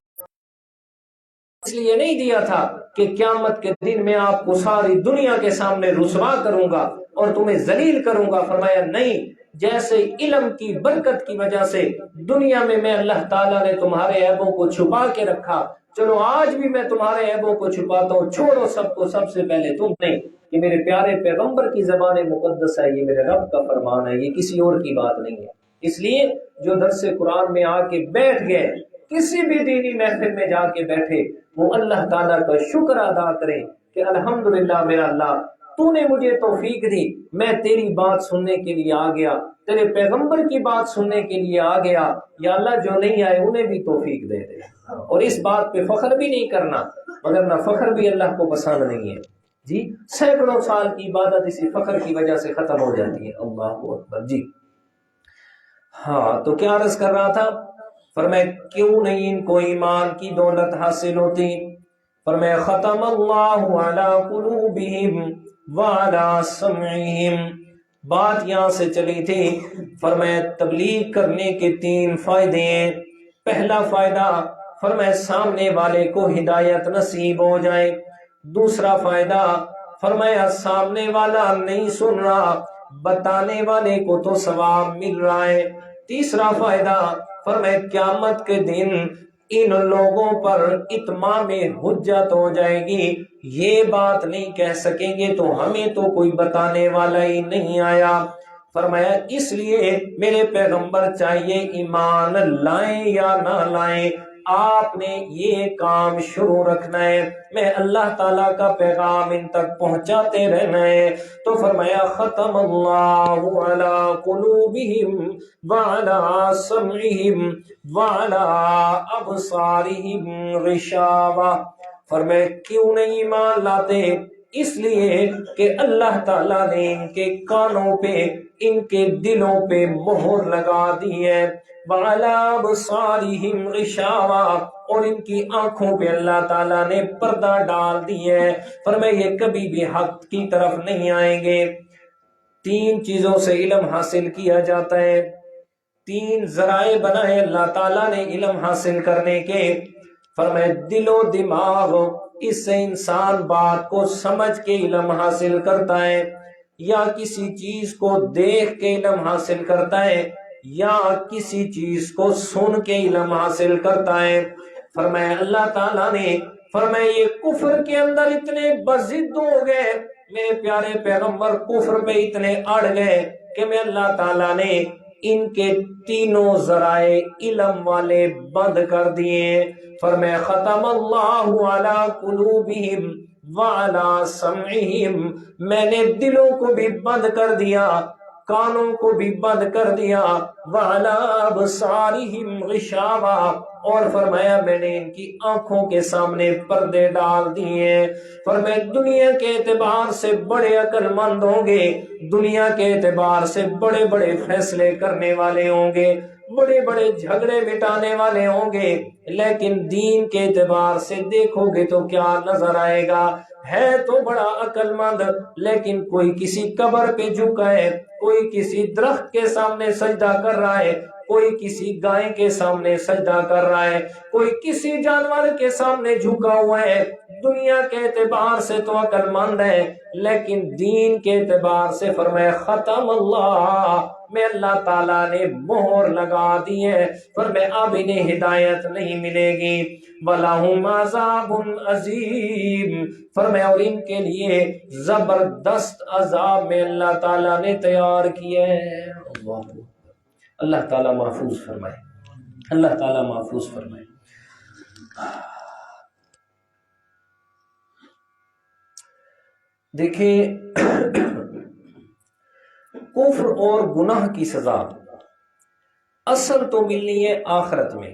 Speaker 1: اس لیے نہیں دیا تھا کہ قیامت کے دن میں آپ کو ساری دنیا کے سامنے رسوا کروں گا اور تمہیں ذلیل کروں گا، فرمایا نہیں، جیسے علم کی برکت کی وجہ سے دنیا میں اللہ تعالیٰ نے تمہارے عیبوں کو چھپا کے رکھا، چلو آج بھی میں تمہارے عیبوں کو چھپاتا ہوں، چھوڑو سب کو، سب سے پہلے تم نے، یہ میرے پیارے پیغمبر کی زبان مقدس ہے، یہ میرے رب کا فرمان ہے، یہ کسی اور کی بات نہیں ہے۔ اس لیے جو درس قرآن میں آ کے بیٹھ گئے، کسی بھی دینی محفل میں جا کے بیٹھے، وہ اللہ تعالیٰ کا شکر ادا کریں کہ الحمدللہ میرا اللہ، تو نے مجھے توفیق دی، میں تیری بات سننے کے لیے آ گیا، تیرے پیغمبر کی بات سننے کے لیے آ گیا، یا اللہ جو نہیں آئے انہیں بھی توفیق دے دے۔ اور اس بات پہ فخر بھی نہیں کرنا، مگر نہ فخر بھی اللہ کو پسند نہیں ہے جی۔ سینکڑوں سال کی عبادت اسی فخر کی وجہ سے ختم ہو جاتی ہے۔ اللہ اکبر جی۔ ہاں تو کیا عرض کر رہا تھا؟ فرمایا کیوں نہیں ان کو ایمان کی دولت حاصل ہوتی؟ فرمایا ختم اللہ علی قلوبہم وعلی سمعہم۔ بات یہاں سے چلی تھی، فرمایا تبلیغ کرنے کے 3 فائدے ہیں۔ پہلا فائدہ فرمایا سامنے والے کو ہدایت نصیب ہو جائے۔ دوسرا فائدہ فرمایا سامنے والا نہیں سن رہا، بتانے والے کو تو ثواب مل رہا ہے۔ تیسرا فائدہ فرمایا قیامت کے دن ان لوگوں پر اتمام حجت ہو جائے گی، یہ بات نہیں کہہ سکیں گے تو ہمیں تو کوئی بتانے والا ہی نہیں آیا۔ فرمایا اس لیے میرے پیغمبر چاہیے ایمان لائیں یا نہ لائیں، آپ نے یہ کام شروع رکھنا ہے، میں اللہ تعالیٰ کا پیغام ان تک پہنچاتے رہنا ہے۔ تو فرمایا ختم اللہ علی قلوبہم وعلی سمعہم وعلی ابصارہم غشاوہ۔ فرمایا کیوں نہیں ایمان لاتے؟ اس لیے کہ اللہ تعالیٰ نے ان کے کانوں پہ، ان کے دلوں پہ مہر لگا دی ہے، وَعَلَىٰ أَبْصَارِهِمْ غِشَاوَةٌ، اور ان کی آنکھوں پہ اللہ تعالیٰ نے پردہ ڈال دی ہے۔ فرمایا یہ کبھی بھی حق کی طرف نہیں آئیں گے۔ 3 چیزوں سے علم حاصل کیا جاتا ہے، 3 ذرائع بنائے اللہ تعالیٰ نے علم حاصل کرنے کے۔ فرمایا دل و دماغ، اس سے انسان بات کو سمجھ کے علم حاصل کرتا ہے، یا کسی چیز کو دیکھ کے علم حاصل کرتا ہے، یا کسی چیز کو سن کے علم حاصل کرتا ہے۔ فرمایا اللہ تعالیٰ نے فرمایا یہ کفر کے اندر اتنے بضد ہو گئے، میرے پیارے پیغمبر کفر پہ اتنے اڑ گئے کہ میں اللہ تعالیٰ نے ان کے 3 ذرائع علم والے بند کر دیے۔ فرمایا ختم اللہ علی قلوبہم وعلی سمعہم، میں نے دلوں کو بھی بند کر دیا، کانوں کو بھی بند کر دیا، وعلی ابصارہم غشاوہ، اور فرمایا میں نے ان کی آنکھوں کے سامنے پردے ڈال دیے۔ فرمایا دنیا کے اعتبار سے بڑے عقل مند ہوں گے، دنیا کے اعتبار سے بڑے بڑے فیصلے کرنے والے ہوں گے، بڑے بڑے جھگڑے مٹانے والے ہوں گے، لیکن دین کے اعتبار سے دیکھو گے تو کیا نظر آئے گا؟ ہے تو بڑا عقل مند، لیکن کوئی کسی قبر پہ جھکا ہے، کوئی کسی درخت کے سامنے سجدہ کر رہا ہے، کوئی کسی گائے کے سامنے سجدہ کر رہا ہے، کوئی کسی جانور کے سامنے جھکا ہوا ہے۔ دنیا کے اعتبار سے تو عقل مند ہے، لیکن دین کے اعتبار سے فرمایا ختم اللہ، میں اللہ تعالیٰ نے مہر لگا دی ہے، فرمایا اب انہیں ہدایت نہیں ملے گی۔ وَلَهُمْ عَذَابٌ عَظِيمٌ، فرمایا اور ان کے لیے زبردست عذاب میں اللہ تعالیٰ نے تیار کیا ہے۔ اللہ تعالیٰ محفوظ فرمائے، اللہ تعالیٰ محفوظ فرمائے۔ دیکھیں کفر اور گناہ کی سزا اصل تو ملنی ہے آخرت میں،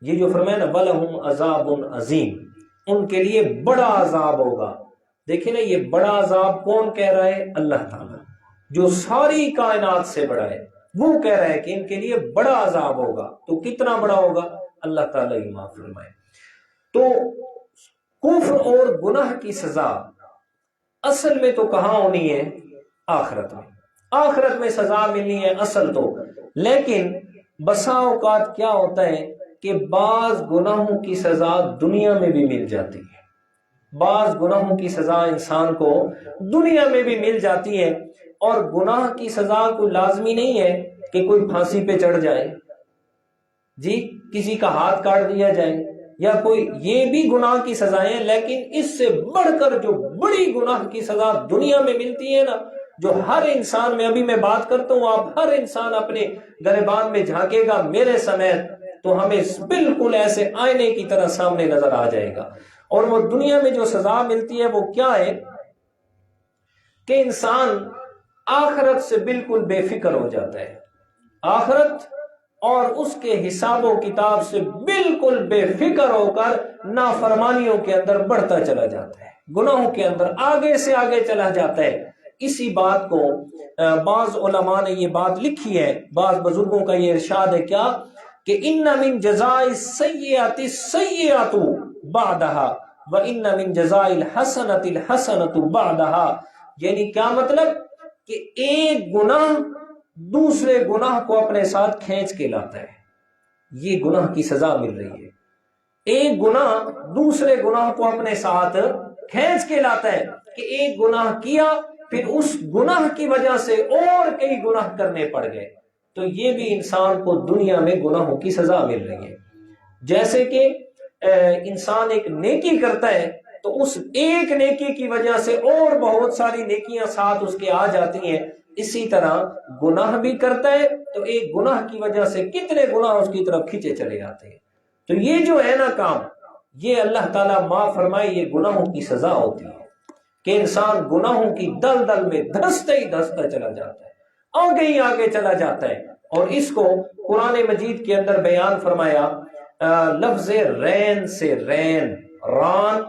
Speaker 1: یہ جو فرمایا نا وَلَهُمْ عَذَابٌ عَظِيمٌ، ان کے لیے بڑا عذاب ہوگا۔ دیکھیں نا یہ بڑا عذاب کون کہہ رہا ہے؟ اللہ تعالیٰ جو ساری کائنات سے بڑا ہے، وہ کہہ رہا ہے کہ ان کے لیے بڑا عذاب ہوگا۔ تو کتنا بڑا ہوگا؟ اللہ تعالیٰ ہی معاف فرمائے۔ تو کفر اور گناہ کی سزا اصل میں تو کہاں ہونی ہے؟ آخرت میں، آخرت میں سزا ملنی ہے اصل تو، لیکن بسا اوقات کیا ہوتا ہے کہ بعض گناہوں کی سزا دنیا میں بھی مل جاتی ہے، بعض گناہوں کی سزا انسان کو دنیا میں بھی مل جاتی ہے، اور گناہ کی سزا کوئی لازمی نہیں ہے کہ کوئی پھانسی پہ چڑھ جائے، جی کسی کا ہاتھ کاٹ دیا جائے یا کوئی، یہ بھی گناہ کی سزائیں، لیکن اس سے بڑھ کر جو بڑی گناہ کی سزا دنیا میں ملتی ہے نا، جو ہر انسان میں، ابھی میں بات کرتا ہوں، آپ ہر انسان اپنے گریبان میں جھانکے گا میرے سمیت تو ہمیں بالکل ایسے آئینے کی طرح سامنے نظر آ جائے گا، اور وہ دنیا میں جو سزا ملتی ہے وہ کیا ہے کہ انسان آخرت سے بالکل بے فکر ہو جاتا ہے، آخرت اور اس کے حساب و کتاب سے بالکل بے فکر ہو کر نافرمانیوں کے اندر بڑھتا چلا جاتا ہے، گناہوں کے اندر آگے سے آگے چلا جاتا ہے۔ اسی بات کو بعض علماء نے یہ بات لکھی ہے، بعض بزرگوں کا یہ ارشاد ہے کیا کہ ان من جزاء السیئۃ السیئۃ بعدها وان من جزاء الحسنۃ الحسنۃ بعدها، یعنی کیا مطلب کہ ایک گناہ دوسرے گناہ کو اپنے ساتھ کھینچ کے لاتا ہے، یہ گناہ کی سزا مل رہی ہے، ایک گناہ دوسرے گناہ کو اپنے ساتھ کھینچ کے لاتا ہے کہ ایک گناہ کیا پھر اس گناہ کی وجہ سے اور کئی گناہ کرنے پڑ گئے، تو یہ بھی انسان کو دنیا میں گناہوں کی سزا مل رہی ہے۔ جیسے کہ انسان ایک نیکی کرتا ہے تو اس ایک نیکی کی وجہ سے اور بہت ساری نیکیاں ساتھ اس کے آ جاتی ہیں، اسی طرح گناہ بھی کرتا ہے تو ایک گناہ کی وجہ سے کتنے گناہ اس کی طرف کھینچے چلے جاتے ہیں۔ تو یہ جو ہے نا کام، یہ اللہ تعالیٰ معاف فرمائے، یہ گناہوں کی سزا ہوتی ہے کہ انسان گناہوں کی دلدل میں دھستا ہی دھستا چلا جاتا ہے، آگے ہی آگے چلا جاتا ہے، اور اس کو قرآن مجید کے اندر بیان فرمایا لفظ رین سے، رین، ران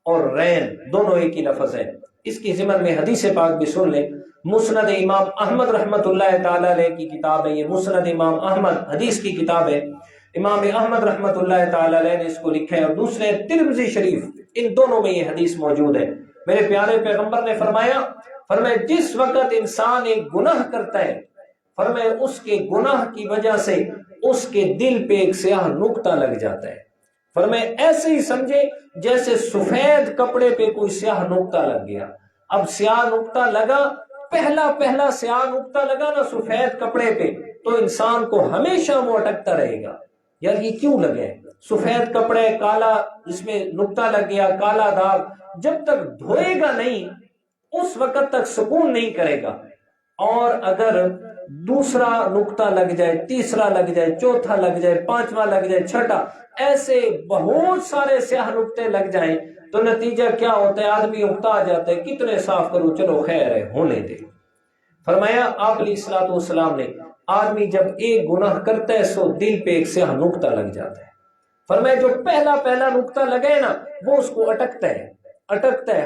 Speaker 1: اور رین دونوں ایک ہی لفظ ہے۔ اس کی ضمن میں حدیث پاک بھی سن لیں، مسند امام احمد رحمت اللہ تعالی علیہ کی کتاب ہے یہ، مسند امام احمد حدیث کی کتاب ہے، امام احمد رحمت اللہ تعالی علیہ نے اس کو لکھا ہے، اور دوسرے ترمذی شریف، ان دونوں میں یہ حدیث موجود ہے۔ میرے پیارے پیغمبر نے فرمایا جس وقت انسان ایک گناہ کرتا ہے، فرمایا اس کے گناہ کی وجہ سے اس کے دل پہ ایک سیاہ نقطہ لگ جاتا ہے، فرمایا ایسے ہی سمجھے جیسے سفید کپڑے پہ کوئی سیاہ نقطہ لگ گیا۔ اب سیاہ نقطہ لگا، پہلا سیاہ نقطہ لگا نا سفید کپڑے پہ، تو انسان کو ہمیشہ وہ اٹکتا رہے گا، یار یہ کیوں لگے، سفید کپڑے کالا، اس میں نقطہ لگ گیا، کالا داغ، جب تک دھوئے گا نہیں اس وقت تک سکون نہیں کرے گا، اور اگر دوسرا نقطہ لگ جائے، تیسرا لگ جائے، چوتھا لگ جائے، پانچواں لگ جائے، چھٹا، ایسے بہت سارے سیاہ نقطے لگ جائیں تو نتیجہ کیا ہوتا ہے، آدمی اکتا آ جاتا ہے، کتنے صاف کرو، چلو خیر ہے ہونے دے۔ فرمایا آپ علیہ الصلوۃ والسلام نے، آدمی جب ایک گناہ کرتا ہے سو دل پہ ایک سیاہ نقطہ لگ جاتا ہے، فرمایا جو پہلا نقطہ لگے نا وہ اس کو اٹکتا ہے،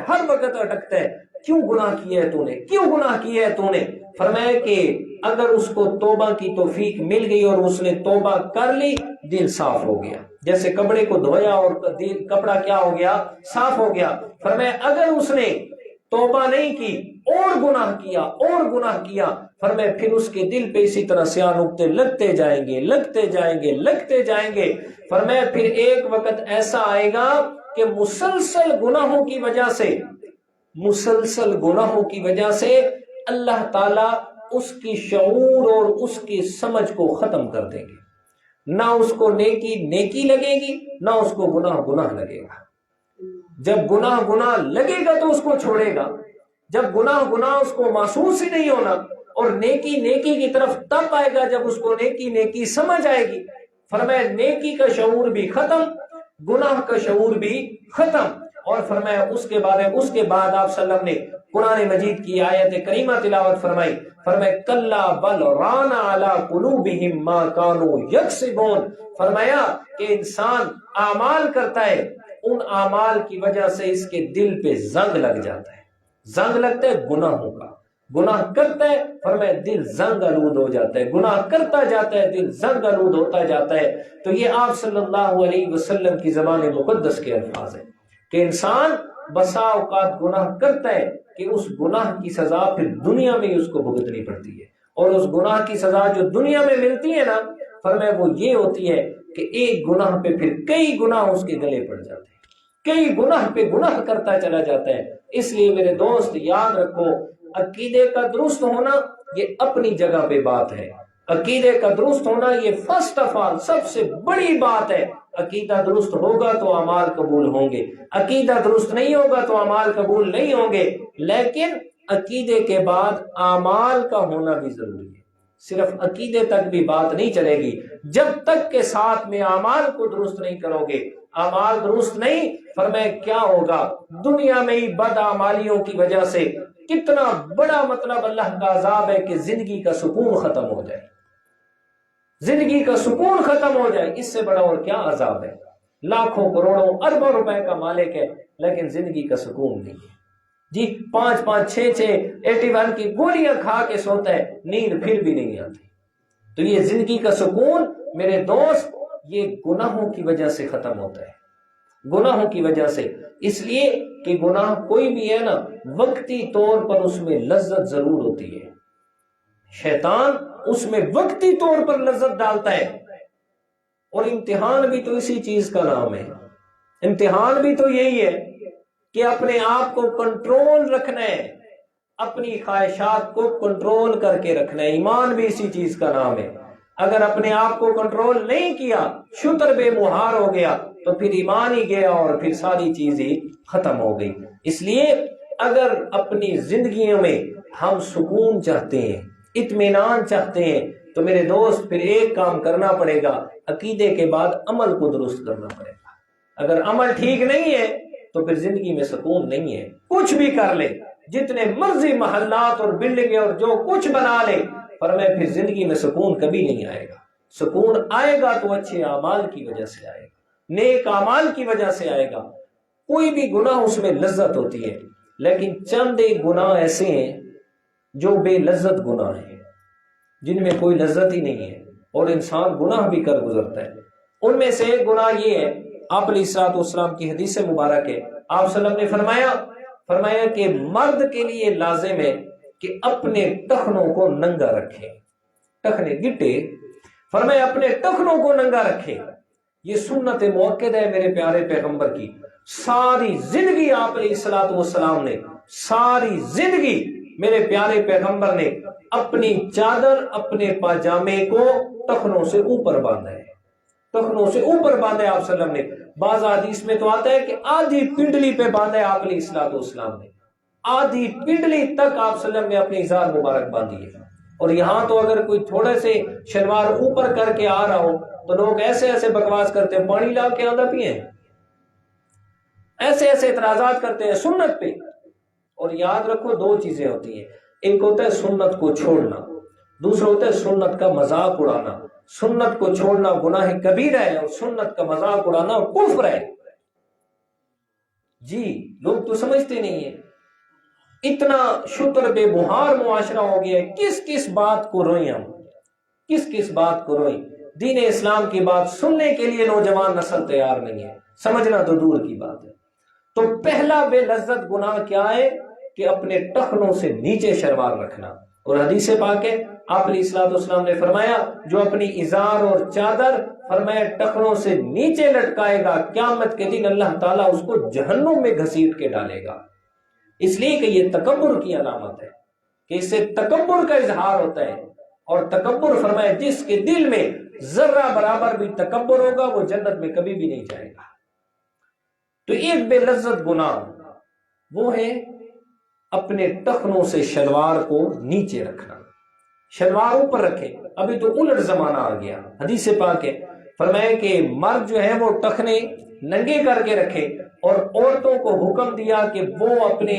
Speaker 1: ہر وقت اٹکتا ہے، کیوں گناہ کیا ہے تو نے، کیوں گناہ کیا ہے تو نے؟ فرمایا کہ اگر اس کو توبہ کی توفیق مل گئی اور اس نے توبہ کر لی، دل صاف ہو گیا، جیسے کپڑے کو دھویا اور کپڑا کیا ہو گیا، صاف ہو گیا۔ فرمایا اگر اس نے توبہ نہیں کی اور گناہ کیا، فرمایا پھر اس کے دل پہ اسی طرح سیاہ نقطے لگتے جائیں گے۔ فرمایا پھر ایک وقت ایسا آئے گا کہ مسلسل گناہوں کی وجہ سے اللہ تعالیٰ اس کی شعور اور اس کی سمجھ کو ختم کر دیں گے، نہ اس کو نیکی لگے گی، نہ اس کو گناہ لگے گا۔ جب گناہ لگے گا تو اس کو چھوڑے گا، جب گناہ اس کو محسوس ہی نہیں ہونا، اور نیکی کی طرف تب آئے گا جب اس کو نیکی سمجھ آئے گی۔ فرمایا نیکی کا شعور بھی ختم، گناہ کا شعور بھی ختم، اور فرمایا اس کے بعد آپ صلی اللہ علیہ وسلم نے قرآن مجید کی آیت کریمہ تلاوت فرمایا کلا بل ران علی قلوبہم ما کانوا یکسبون، فرمایا کہ انسان اعمال کرتا ہے، ان اعمال کی وجہ سے اس کے دل پہ زنگ لگ جاتا ہے، زنگ لگتا ہے گناہوں کا، گناہ کرتا ہے، فرمایا دل زنگ آلود ہو جاتا ہے، گناہ کرتا جاتا ہے، دل زنگ آلود ہوتا جاتا ہے۔ تو یہ آپ صلی اللہ علیہ وسلم کی زبان مقدس کے الفاظ ہیں کہ انسان بسا اوقات گناہ کرتا ہے کہ اس گناہ کی سزا پھر دنیا میں اس کو بھگتنی پڑتی ہے، اور اس گناہ کی سزا جو دنیا میں ملتی ہے نا، فرمایا وہ یہ ہوتی ہے کہ ایک گناہ پہ پھر کئی گناہ اس کے گلے پڑ جاتے ہیں، کئی گناہ پہ گناہ کرتا چلا جاتا ہے۔ اس لیے میرے دوست یاد رکھو، عقیدے کا درست ہونا یہ اپنی جگہ پہ بات ہے، عقیدے کا درست ہونا یہ فرسٹ آف آل سب سے بڑی بات ہے۔ عقیدہ درست ہوگا تو اعمال قبول ہوں گے، عقیدہ درست نہیں ہوگا تو اعمال قبول نہیں ہوں گے۔ لیکن عقیدے کے بعد اعمال کا ہونا بھی ضروری ہے، صرف عقیدے تک بھی بات نہیں چلے گی جب تک کہ ساتھ میں اعمال کو درست نہیں کرو گے۔ اعمال درست نہیں، فرمایا کیا ہوگا؟ دنیا میں ہی بد اعمالیوں کی وجہ سے کتنا بڑا مطلب اللہ کا عذاب ہے کہ زندگی کا سکون ختم ہو جائے، زندگی کا سکون ختم ہو جائے، اس سے بڑا اور کیا عذاب ہے؟ لاکھوں کروڑوں اربوں روپے کا مالک ہے لیکن زندگی کا سکون نہیں ہے جی، 5 6 81 کی گولیاں کھا کے سوتا ہے، نیند پھر بھی نہیں آتی۔ تو یہ زندگی کا سکون میرے دوست یہ گناہوں کی وجہ سے ختم ہوتا ہے، گناہوں کی وجہ سے۔ اس لیے کہ گناہ کوئی بھی ہے نا، وقتی طور پر اس میں لذت ضرور ہوتی ہے، شیطان اس میں وقتی طور پر لذت ڈالتا ہے، اور امتحان بھی تو اسی چیز کا نام ہے، امتحان بھی تو یہی ہے کہ اپنے آپ کو کنٹرول رکھنا ہے، اپنی خواہشات کو کنٹرول کر کے رکھنا ہے۔ ایمان بھی اسی چیز کا نام ہے، اگر اپنے آپ کو کنٹرول نہیں کیا، شتر بے مہار ہو گیا تو پھر ایمان ہی گیا اور پھر ساری چیزیں ختم ہو گئی۔ اس لیے اگر اپنی زندگیوں میں ہم سکون چاہتے ہیں، اطمینان چاہتے ہیں، تو میرے دوست پھر ایک کام کرنا پڑے گا، عقیدے کے بعد عمل کو درست کرنا پڑے گا۔ اگر عمل ٹھیک نہیں ہے تو پھر زندگی میں سکون نہیں ہے، کچھ بھی کر لے، جتنے مرضی محلات اور بلڈنگیں اور جو کچھ بنا لے، پر میں پھر زندگی میں سکون کبھی نہیں آئے گا۔ سکون آئے گا تو اچھے اعمال کی وجہ سے آئے گا، نیک اعمال کی وجہ سے آئے گا۔ کوئی بھی گناہ اس میں لذت ہوتی ہے، لیکن چند ایک گناہ ایسے ہیں جو بے لذت گناہ ہیں، جن میں کوئی لذت ہی نہیں ہے اور انسان گناہ بھی کر گزرتا ہے۔ ان میں سے ایک گناہ یہ ہے، آپ علیہ الصلوۃ والسلام کی حدیث مبارک ہے، آپ صلی اللہ علیہ وسلم نے فرمایا کہ مرد کے لیے لازم ہے کہ اپنے ٹخنوں کو ننگا رکھے، ٹخنے گٹے، فرمایا اپنے ٹخنوں کو ننگا رکھے۔ یہ سنت موقد ہے میرے پیارے پیغمبر کی۔ ساری زندگی آپ علیہ الصلوۃ والسلام نے، ساری زندگی میرے پیارے پیغمبر نے اپنی چادر، اپنے پاجامے کو ٹخنوں سے اوپر باندھا ہے، ٹخنوں سے اوپر باندھا ہے آپ صلی اللہ علیہ وسلم نے۔ بعض حدیث میں تو آتا ہے کہ آدھی پنڈلی پہ باندھا ہے آپ علیہ الصلوۃ والسلام نے، آدھی پنڈلی تک آپ صلی اللہ علیہ وسلم نے اپنی ازار مبارک باندھی ہے۔ اور یہاں تو اگر کوئی تھوڑے سے شلوار اوپر کر کے آ رہا ہو تو لوگ ایسے ایسے بکواس کرتے ہیں، پانی لا کے آدھا پیے، ایسے ایسے اعتراضات کرتے ہیں سنت پہ۔ اور یاد رکھو دو چیزیں ہوتی ہیں، ایک ہوتا ہے سنت کو چھوڑنا، دوسرا ہوتا ہے سنت کا مذاق اڑانا۔ سنت کو چھوڑنا گناہ کبیرہ ہے اور سنت کا مذاق اڑانا کفر ہے۔ جی لوگ تو سمجھتے نہیں ہیں، اتنا شتر بے بہار معاشرہ ہو گیا ہے، کس کس بات کو روئیں ہم، کس کس بات کو روئیں؟ دین اسلام کی بات سننے کے لیے نوجوان نسل تیار نہیں ہے، سمجھنا تو دور کی بات ہے۔ تو پہلا بے لذت گناہ کیا ہے کہ اپنے ٹخنوں سے نیچے شلوار رکھنا۔ اور حدیث پاک ہے، آپ علیہ الصلوۃ والسلام نے فرمایا جو اپنی ازار اور چادر فرمایا ٹخنوں سے نیچے لٹکائے گا، قیامت کے دن اللہ تعالیٰ اس کو جہنم میں گھسیٹ کے ڈالے گا۔ اس لیے کہ یہ تکبر کی علامت ہے، کہ اس سے تکبر کا اظہار ہوتا ہے۔ اور تکبر فرمایا جس کے دل میں ذرہ برابر بھی تکبر ہوگا وہ جنت میں کبھی بھی نہیں جائے گا۔ تو ایک بے لذت گناہ وہ ہے اپنے ٹخنوں سے شلوار کو نیچے رکھنا، شلوار اوپر رکھے۔ ابھی تو الٹ زمانہ آ گیا، حدیث پاک ہے فرمایا کہ مرد جو ہے وہ ٹخنے ننگے کر کے رکھے، اور عورتوں کو حکم دیا کہ وہ اپنے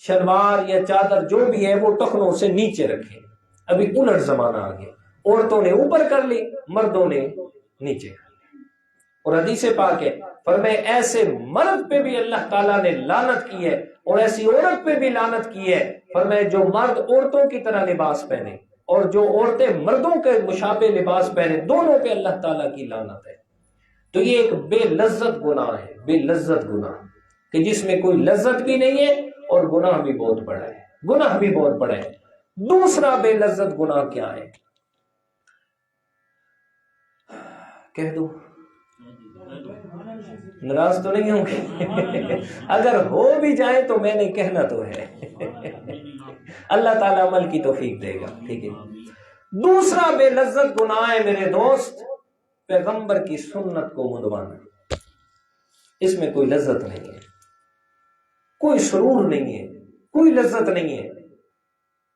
Speaker 1: شلوار یا چادر جو بھی ہے وہ ٹخنوں سے نیچے رکھے۔ ابھی الٹ زمانہ آ گیا، عورتوں نے اوپر کر لی، مردوں نے نیچے کر لی۔ اور حدیث پاک ہے فرمایا ایسے مرد پہ بھی اللہ تعالیٰ نے لعنت کی ہے اور ایسی عورت پہ بھی لعنت کی ہے۔ فرمایا جو مرد عورتوں کی طرح لباس پہنے اور جو عورتیں مردوں کے مشابہ لباس پہنے، دونوں پہ اللہ تعالیٰ کی لعنت ہے۔ تو یہ ایک بے لذت گناہ ہے، بے لذت گناہ کہ جس میں کوئی لذت بھی نہیں ہے اور گناہ بھی بہت بڑا ہے، گناہ بھی بہت بڑا ہے۔ دوسرا بے لذت گناہ کیا ہے؟ کہہ دو ناراض تو نہیں ہوں گے؟ اگر ہو بھی جائے تو میں نے کہنا تو ہے۔ اللہ تعالیٰ عمل کی توفیق دے گا، ٹھیک ہے۔ دوسرا بے لذت گناہ ہے میرے دوست، پیغمبر کی سنت کو منوانا۔ اس میں کوئی لذت نہیں ہے، کوئی سرور نہیں ہے، کوئی لذت نہیں ہے،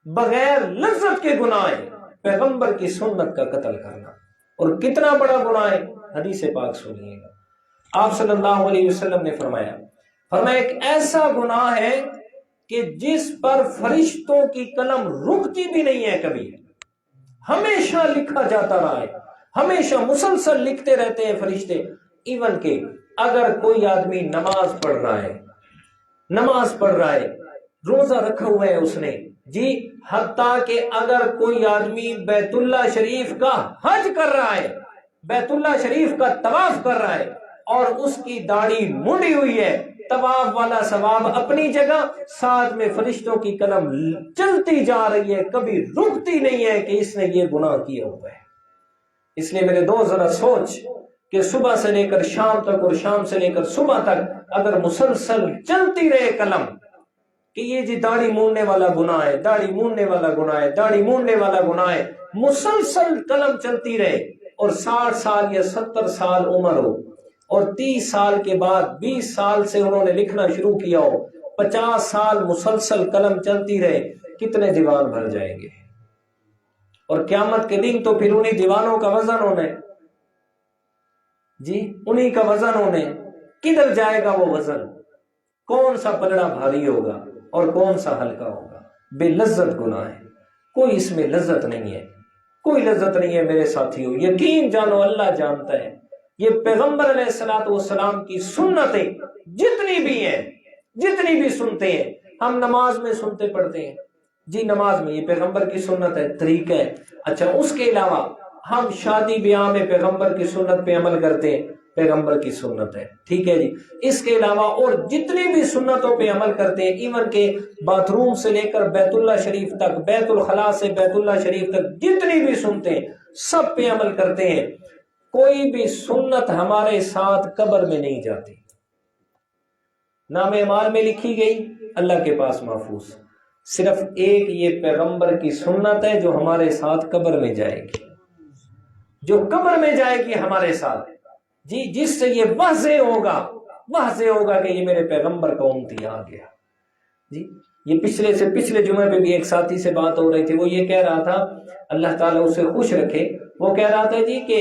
Speaker 1: بغیر لذت کے گناہ ہے پیغمبر کی سنت کا قتل کرنا۔ اور کتنا بڑا گناہ ہے، حدیث پاک سنیے گا۔ آپ صلی اللہ علیہ وسلم نے فرمایا ایک ایسا گناہ ہے کہ جس پر فرشتوں کی قلم رکتی بھی نہیں ہے کبھی، ہمیشہ لکھا جاتا رہا ہے، ہمیشہ مسلسل لکھتے رہتے ہیں فرشتے۔ ایون کہ اگر کوئی آدمی نماز پڑھ رہا ہے، روزہ رکھا ہوا ہے اس نے، جی حتیٰ کہ اگر کوئی آدمی بیت اللہ شریف کا حج کر رہا ہے، بیت اللہ شریف کا طواف کر رہا ہے اور اس کی داڑھی منڈی ہوئی ہے، طواف والا ثواب اپنی جگہ، ساتھ میں فرشتوں کی قلم چلتی جا رہی ہے، کبھی رکتی نہیں ہے کہ اس نے یہ گناہ کیا ہوا ہے۔ اس لیے میرے دوست ذرا سوچ کہ صبح سے لے کر شام تک اور شام سے لے کر صبح تک اگر مسلسل چلتی رہے قلم کہ یہ جی داڑھی موننے والا گناہ ہے، داڑھی موننے والا گناہ ہے، داڑھی موننے والا گناہ ہے، مسلسل قلم چلتی رہے، اور 60 سال یا 70 سال عمر ہو، اور 30 سال کے بعد 20 سال سے انہوں نے لکھنا شروع کیا ہو، 50 سال مسلسل قلم چلتی رہے، کتنے دیوان بھر جائیں گے؟ اور قیامت کے دن تو پھر انہی دیوانوں کا وزن ہونا ہے، جی انہی کا وزن ہونے، کدھر جائے گا وہ وزن؟ کون سا پلڑا بھاری ہوگا اور کون سا ہلکا ہوگا؟ بے لذت گناہ ہے، کوئی اس میں لذت نہیں ہے، کوئی لذت نہیں ہے میرے ساتھیوں۔ یقین جانو اللہ جانتا ہے، یہ پیغمبر علیہ السلام کی سنتیں جتنی بھی ہیں، جتنی بھی سنتے ہیں، ہم نماز میں سنتے پڑھتے ہیں، جی نماز میں یہ پیغمبر کی سنت ہے، طریقہ ہے۔ اچھا اس کے علاوہ ہم شادی بیاہ میں پیغمبر کی سنت پہ عمل کرتے ہیں، پیغمبر کی سنت ہے، ٹھیک ہے جی۔ اس کے علاوہ اور جتنی بھی سنتوں پہ عمل کرتے ہیں، ایون کہ باتھ روم سے لے کر بیت اللہ شریف تک، بیت الخلاء سے بیت اللہ شریف تک جتنی بھی سنتے ہیں سب پہ عمل کرتے ہیں۔ کوئی بھی سنت ہمارے ساتھ قبر میں نہیں جاتی، نام اعمال میں لکھی گئی، اللہ کے پاس محفوظ۔ صرف ایک یہ پیغمبر کی سنت ہے جو ہمارے ساتھ قبر میں جائے گی، جو قبر میں جائے گی ہمارے ساتھ، جی جس سے یہ واضح ہوگا کہ یہ میرے پیغمبر کا امتی آ گیا۔ جی یہ پچھلے جمعے پہ بھی ایک ساتھی سے بات ہو رہی تھی، وہ یہ کہہ رہا تھا، اللہ تعالیٰ اسے خوش رکھے، وہ کہہ رہا تھا جی کہ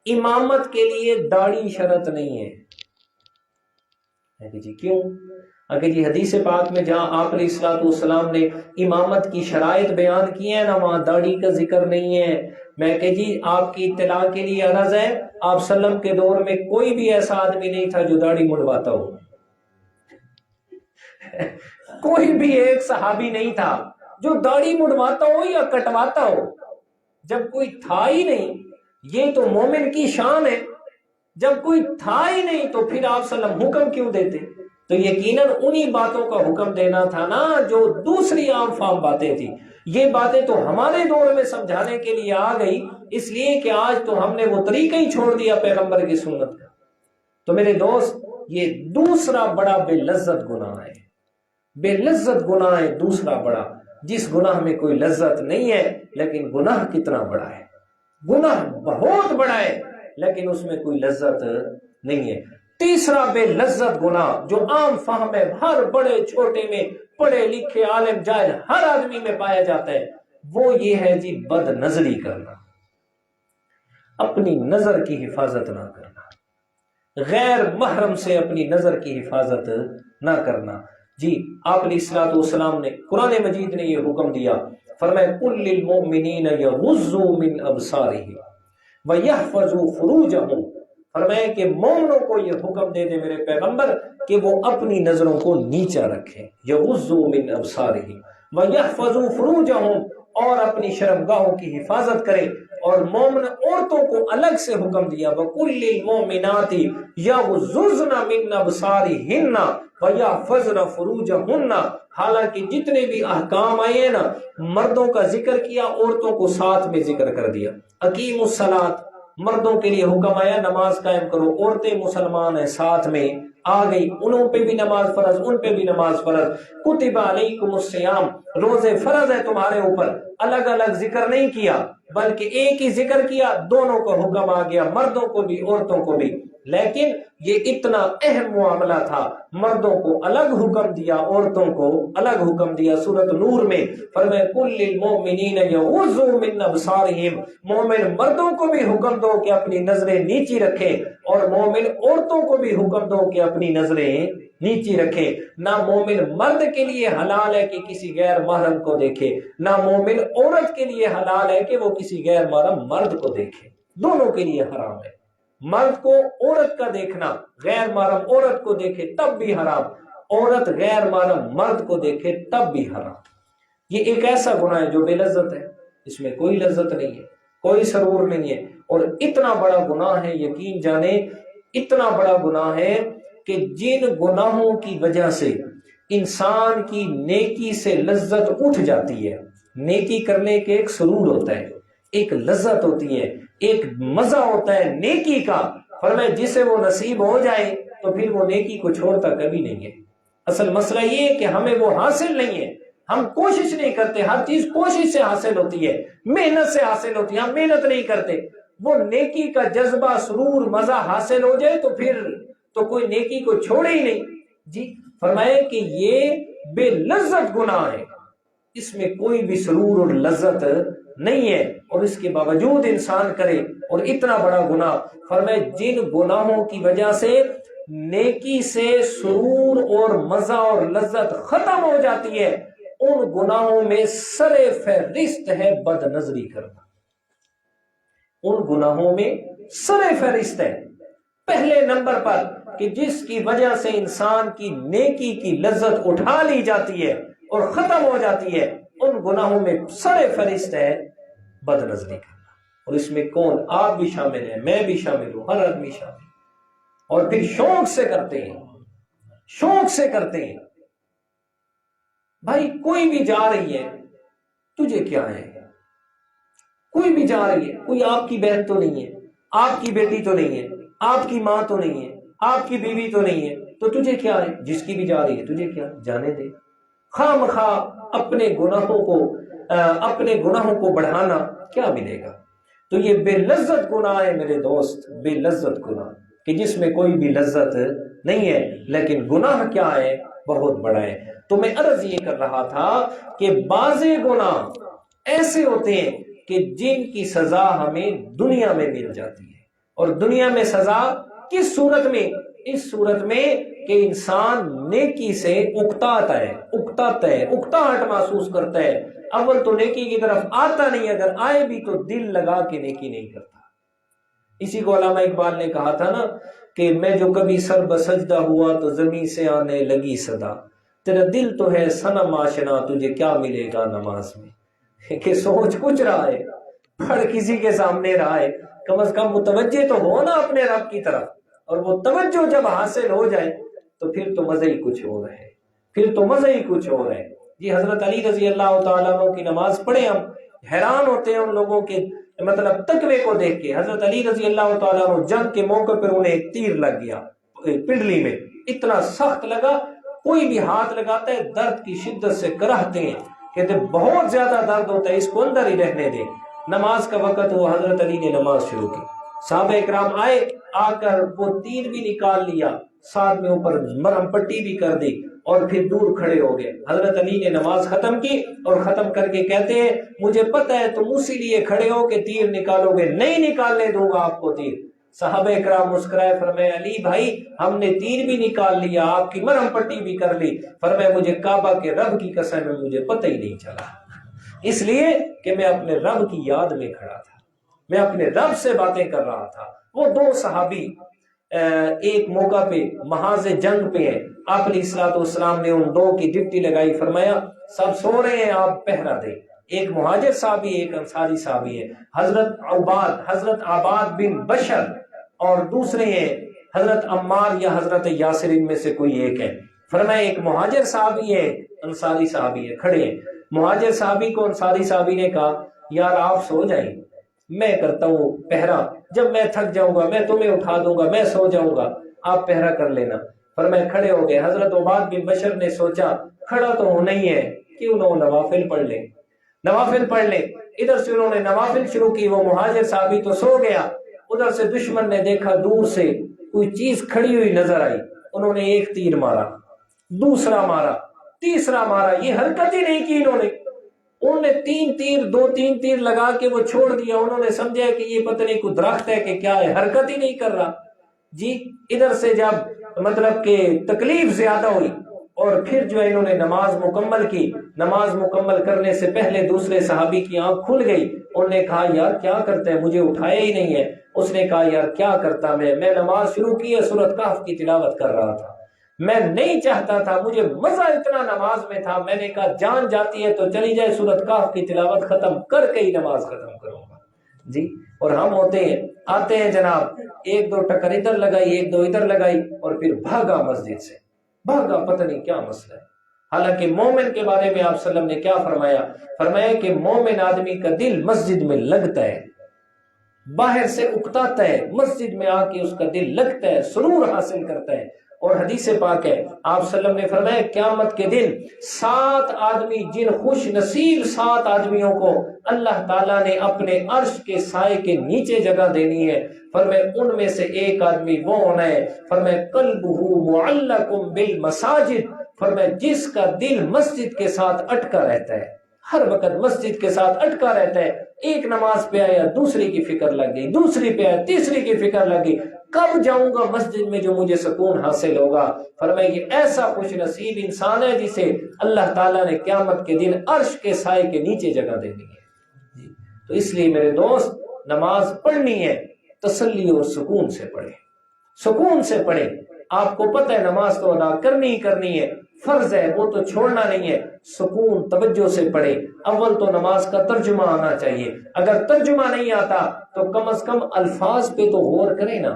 Speaker 1: امامت کے لیے داڑھی شرط نہیں ہے۔ جی کیوں؟ اگر جی حدیث پاک میں جہاں آپ علیہ الصلوۃ والسلام نے امامت کی شرائط بیان کی ہیں نا، وہاں داڑھی کا ذکر نہیں ہے۔ میں کہ جی آپ کی اطلاع کے لیے عرض ہے، آپ وسلم کے دور میں کوئی بھی ایسا آدمی نہیں تھا جو داڑھی مڑواتا ہو، کوئی بھی ایک صحابی نہیں تھا جو داڑھی مڑواتا ہو یا کٹواتا ہو۔ جب کوئی تھا ہی نہیں، یہ تو مومن کی شان ہے، جب کوئی تھا ہی نہیں تو پھر آپ وسلم حکم کیوں دیتے؟ تو یقیناً انہی باتوں کا حکم دینا تھا نا جو دوسری عام فام باتیں تھی۔ یہ باتیں تو ہمارے دور میں سمجھانے کے لیے آ گئی، اس لیے کہ آج تو ہم نے وہ طریقہ ہی چھوڑ دیا پیغمبر کی سنت کا۔ تو میرے دوست یہ دوسرا بڑا بے لذت گناہ ہے، بے لذت گناہ ہے دوسرا بڑا، جس گناہ میں کوئی لذت نہیں ہے، لیکن گناہ کتنا بڑا ہے، گناہ بہت بڑا ہے لیکن اس میں کوئی لذت نہیں ہے۔ تیسرا بے لذت گناہ جو عام فہم ہے، ہر بڑے چھوٹے میں، پڑھے لکھے عالم جاہل ہر آدمی میں پایا جاتا ہے، وہ یہ ہے جی بد نظری کرنا، اپنی نظر کی حفاظت نہ کرنا، غیر محرم سے اپنی نظر کی حفاظت نہ کرنا۔ جی آپ علیہ الصلوۃ والسلام نے قرآن مجید نے یہ حکم دیا، فرمایا قل للمؤمنین یغضوا من ابصارہم وَيَحْفَظُوا فُرُوجَهُمْ، فرمایا کہ مومنوں کو یہ حکم دے دے میرے پیغمبر کہ وہ اپنی نظروں کو نیچا رکھیں، یغضوا من ابصارہم وَيَحْفَظُوا فُرُوجَهُمْ، اور اپنی شرمگاہوں کی حفاظت کریں۔ اور مومن عورتوں کو الگ سے حکم دیا، وَقُلْ لِلْمُؤْمِنَاتِ يَغْضُضْنَ مِنْ أَبْصَارِهِنَّ وَيَحْفَظْنَ فُرُوجَهُنَّ، حالانکہ جتنے بھی احکام آئے ہیں نا، مردوں کا ذکر کیا، عورتوں کو ساتھ میں ذکر کر دیا۔ اقیموا الصلاۃ، مردوں کے لیے حکم آیا نماز قائم کرو، عورتیں مسلمان ہیں ساتھ میں آ گئی، انہوں پہ بھی نماز فرض، ان پہ بھی نماز فرض۔ کتب علیکم الصیام، روزے فرض ہے تمہارے اوپر، الگ الگ ذکر نہیں کیا بلکہ ایک ہی ذکر کیا، دونوں کو حکم آ گیا، مردوں کو بھی عورتوں کو بھی۔ لیکن یہ اتنا اہم معاملہ تھا، مردوں کو الگ حکم دیا، عورتوں کو الگ حکم دیا۔ سورۃ نور میں فرمایا کل للمؤمنین یغضوا من ابصارہم، مومن مردوں کو بھی حکم دو کہ اپنی نظریں نیچی رکھیں، اور مومن عورتوں کو بھی حکم دو کہ اپنی نظریں نیچی رکھیں۔ نہ مومن مرد کے لیے حلال ہے کہ کسی غیر محرم کو دیکھے، نہ مومن عورت کے لیے حلال ہے کہ وہ کسی غیر محرم مرد کو دیکھے، دونوں کے لیے حرام ہے۔ مرد کو عورت کا دیکھنا، غیر محرم عورت کو دیکھے تب بھی حرام، عورت غیر محرم مرد کو دیکھے تب بھی حرام۔ یہ ایک ایسا گناہ ہے جو بے لذت ہے، اس میں کوئی لذت نہیں ہے، کوئی سرور نہیں ہے، اور اتنا بڑا گناہ ہے، یقین جانے اتنا بڑا گناہ ہے کہ جن گناہوں کی وجہ سے انسان کی نیکی سے لذت اٹھ جاتی ہے۔ نیکی کرنے کے ایک سرور ہوتا ہے، ایک لذت ہوتی ہے، ایک مزہ ہوتا ہے نیکی کا، فرمایا جسے وہ نصیب ہو جائے تو پھر وہ نیکی کو چھوڑتا کبھی نہیں ہے۔ اصل مسئلہ یہ ہے کہ ہمیں وہ حاصل نہیں ہے، ہم کوشش نہیں کرتے، ہر چیز کوشش سے حاصل ہوتی ہے، محنت سے حاصل ہوتی ہے، ہم محنت نہیں کرتے۔ وہ نیکی کا جذبہ، سرور، مزہ حاصل ہو جائے تو پھر تو کوئی نیکی کو چھوڑے ہی نہیں۔ جی فرمایا کہ یہ بے لذت گناہ ہے، اس میں کوئی بھی سرور اور لذت نہیں ہے، اور اس کے باوجود انسان کرے، اور اتنا بڑا گناہ۔ فرمایا جن گناہوں کی وجہ سے نیکی سے سرور اور مزہ اور لذت ختم ہو جاتی ہے، ان گناہوں میں سر فہرست ہے بد نظری کرنا۔ ان گناہوں میں سر فہرست ہے پہلے نمبر پر کہ جس کی وجہ سے انسان کی نیکی کی لذت اٹھا لی جاتی ہے اور ختم ہو جاتی ہے، ان گناہوں میں سر فہرست ہے بد نظری کرنا۔ اور اس میں کون؟ آپ بھی شامل ہیں، میں بھی شامل ہوں، ہر آدمی شامل، اور پھر شوق سے کرتے ہیں، شوق سے کرتے ہیں۔ بھائی کوئی بھی جا رہی ہے، تجھے کیا ہے؟ کوئی بھی جا رہی ہے، کوئی آپ کی بہن تو نہیں ہے، آپ کی بیٹی تو نہیں ہے، آپ کی ماں تو نہیں ہے، آپ کی بیوی تو نہیں ہے، تو تجھے کیا ہے؟ جس کی بھی جا رہی ہے تجھے کیا؟ جانے دے۔ خواہ مخواہ اپنے گناہوں کو بڑھانا کیا ملے گا؟ تو یہ بے لذت گناہ ہے میرے دوست، بے لذت گناہ کہ جس میں کوئی بھی لذت نہیں ہے، لیکن گناہ کیا ہے؟ بہت بڑا ہے۔ تو میں عرض یہ کر رہا تھا کہ بعض گناہ ایسے ہوتے ہیں کہ جن کی سزا ہمیں دنیا میں مل جاتی ہے، اور دنیا میں سزا کس صورت میں؟ اس صورت میں کہ انسان نیکی سے اکتاتا ہے، اکتاہٹ محسوس کرتا ہے، اول تو نیکی کی طرف آتا نہیں، اگر آئے بھی تو دل لگا کے نیکی نہیں کرتا۔ اسی کو علامہ اقبال نے کہا تھا نا کہ میں جو کبھی سر بسجدہ ہوا تو زمین سے آنے لگی صدا، تیرا دل تو ہے صنم آشنا، تجھے کیا ملے گا نماز میں۔ کہ سوچ کچھ رہا ہے، پڑھ کسی کے سامنے رہا ہے، کم از کم متوجہ تو ہو نا اپنے رب کی طرف، اور وہ توجہ جب حاصل ہو جائے تو پھر تو مزہ ہی کچھ اور ہے، پھر تو مزہ ہی کچھ اور ہے۔ جی حضرت علی رضی اللہ تعالیٰ عنہ کی نماز پڑھیں، ہم حیران ہوتے ہیں ان لوگوں کے مطلب تقوی کو دیکھ کے۔ حضرت علی رضی اللہ تعالیٰ عنہ جنگ کے موقع پر انہیں ایک تیر لگ گیا پنڈلی میں، اتنا سخت لگا، کوئی بھی ہاتھ لگاتا ہے درد کی شدت سے کراہتے ہیں، کہتے بہت زیادہ درد ہوتا ہے، اس کو اندر ہی رہنے دیں۔ نماز کا وقت ہوا، حضرت علی نے نماز شروع کی، صحابہ اکرام آئے، آ کر وہ تیر بھی نکال لیا، ساتھ میں اوپر مرہم پٹی بھی کر دی، اور پھر دور کھڑے ہو گئے۔ حضرت علی نے نماز ختم کی اور ختم کر کے کہتے ہیں مجھے پتہ ہے تم اسی لیے کھڑے ہو کہ تیر نکالو گے، نہیں نکالنے دوں گا آپ کو تیر۔ صحابہ اکرام مسکرائے، فرمائے علی بھائی ہم نے تیر بھی نکال لیا، آپ کی مرہم پٹی بھی کر لی، فرمائے مجھے کعبہ کے رب کی قسم ہے مجھے پتہ ہی نہیں چلا، اس لیے کہ میں اپنے رب کی یاد میں کھڑا تھا، میں اپنے رب سے باتیں کر رہا تھا۔ وہ دو صحابی ایک موقع پہ محاذ جنگ پہ ہیں، آپ علیہ الصلوۃ والسلام نے ان دو کی ڈپٹی لگائی، فرمایا سب سو رہے ہیں آپ پہرا دیں، ایک مہاجر صحابی ایک انصاری صحابی ہے، حضرت عباد بن بشر، اور دوسرے ہیں حضرت عمار یا حضرت یاسر، ان میں سے کوئی ایک ہے۔ فرمایا ایک مہاجر صحابی ہے انصاری صحابی ہے، کھڑے ہیں۔ مہاجر صحابی کو انصاری صحابی نے کہا یار آپ سو جائیں، میں کرتا ہوں پہرا، جب میں تھک جاؤں گا میں تمہیں اٹھا دوں گا، میں سو جاؤں گا، آپ پہرا کر لینا۔ فرمایا کھڑے ہو گئے۔ حضرت عباد بن بشر نے سوچا کھڑا تو ہونا ہی ہے، کیوں نہ نوافل پڑھ لیں، نوافل پڑھ لیں۔ ادھر سے انہوں نے نوافل شروع کی، وہ مہاجر صحابی تو سو گیا، ادھر سے دشمن نے دیکھا دور سے کوئی چیز کھڑی ہوئی نظر آئی، انہوں نے ایک تیر مارا، دوسرا مارا، تیسرا مارا، یہ حرکت ہی نہیں کی انہوں نے تین تیر لگا کے وہ چھوڑ دیا۔ انہوں نے سمجھا کہ یہ پتہ نہیں کوئی درخت ہے کہ کیا ہے، حرکت ہی نہیں کر رہا جی۔ ادھر سے جب مطلب کہ تکلیف زیادہ ہوئی اور پھر جو ہے انہوں نے نماز مکمل کی، نماز مکمل کرنے سے پہلے دوسرے صحابی کی آنکھ کھل گئی، انہوں نے کہا یار کیا کرتا ہے، مجھے اٹھایا ہی نہیں ہے۔ اس نے کہا یار کیا کرتا میں نماز شروع کی ہے، سورۃ کہف کی تلاوت کر رہا تھا، میں نہیں چاہتا تھا، مجھے مزہ اتنا نماز میں تھا، میں نے کہا جان جاتی ہے تو چلی جائے، سورۃ کہف کی تلاوت ختم کر کے ہی نماز ختم کروں گا جی۔ اور ہم آتے ہیں جناب، ایک دو ٹکر ادھر لگائی، ایک دو ادھر لگائی، اور پھر بھاگا مسجد سے، بھاگا، پتہ نہیں کیا مسئلہ ہے۔ حالانکہ مومن کے بارے میں آپ صلی اللہ علیہ وسلم نے کیا فرمایا کہ مومن آدمی کا دل مسجد میں لگتا ہے، باہر سے اکتاتا ہے، مسجد میں آ کے اس کا دل لگتا ہے، سرور حاصل کرتا ہے۔ اور حدیث پاک ہے، آپ صلی اللہ علیہ وسلم نے فرمایا قیامت کے دن 7 آدمی، جن خوش نصیب 7 آدمیوں کو اللہ تعالیٰ نے اپنے عرش کے سائے کے نیچے جگہ دینی ہے، فرمایا ان میں سے ایک آدمی وہ ہونا ہے، فرمایا قلبہ معلق بالمساجد، فرمایا جس کا دل مسجد کے ساتھ اٹکا رہتا ہے، ہر وقت مسجد کے ساتھ اٹکا رہتا ہے، ایک نماز پہ آیا دوسری کی فکر لگ گئی، دوسری پہ آیا تیسری کی فکر لگ گئی، کب جاؤں گا مسجد میں جو مجھے سکون حاصل ہوگا۔ فرمایا یہ ایسا خوش نصیب انسان ہے جسے اللہ تعالیٰ نے قیامت کے دن عرش کے سائے کے نیچے جگہ دینی ہے۔ تو اس لیے میرے دوست، نماز پڑھنی ہے تسلی اور سکون سے پڑھیں، سکون سے پڑھیں۔ آپ کو پتہ ہے نماز تو ادا کرنی ہی کرنی ہے، فرض ہے، وہ تو چھوڑنا نہیں ہے، سکون توجہ سے پڑھیں۔ اول تو نماز کا ترجمہ آنا چاہیے، اگر ترجمہ نہیں آتا تو کم از کم الفاظ پہ تو غور کریں نا،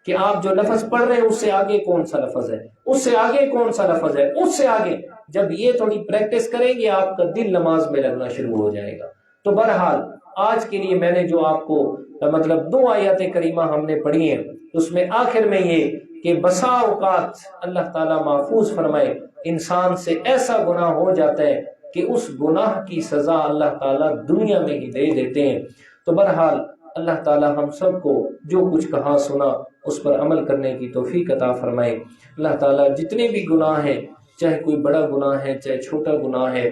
Speaker 1: کہ آپ جو لفظ پڑھ رہے ہیں اس سے آگے کون سا لفظ ہے، اس سے آگے کون سا لفظ ہے، اس سے آگے۔ جب یہ تھوڑی پریکٹس کریں گے آپ کا دل نماز میں لگنا شروع ہو جائے گا۔ تو بہرحال آج کے لیے میں نے جو آپ کو مطلب 2 آیات کریمہ ہم نے پڑھی ہیں، اس میں آخر میں یہ کہ بسا اوقات اللہ تعالیٰ محفوظ فرمائے انسان سے ایسا گناہ ہو جاتا ہے کہ اس گناہ کی سزا اللہ تعالیٰ دنیا میں ہی دے دیتے ہیں۔ تو بہرحال اللہ تعالیٰ ہم سب کو جو کچھ کہا سنا اس پر عمل کرنے کی توفیق عطا فرمائے۔ اللہ تعالیٰ جتنے بھی گناہ ہیں، چاہے کوئی بڑا گناہ ہے چاہے چھوٹا گناہ ہے،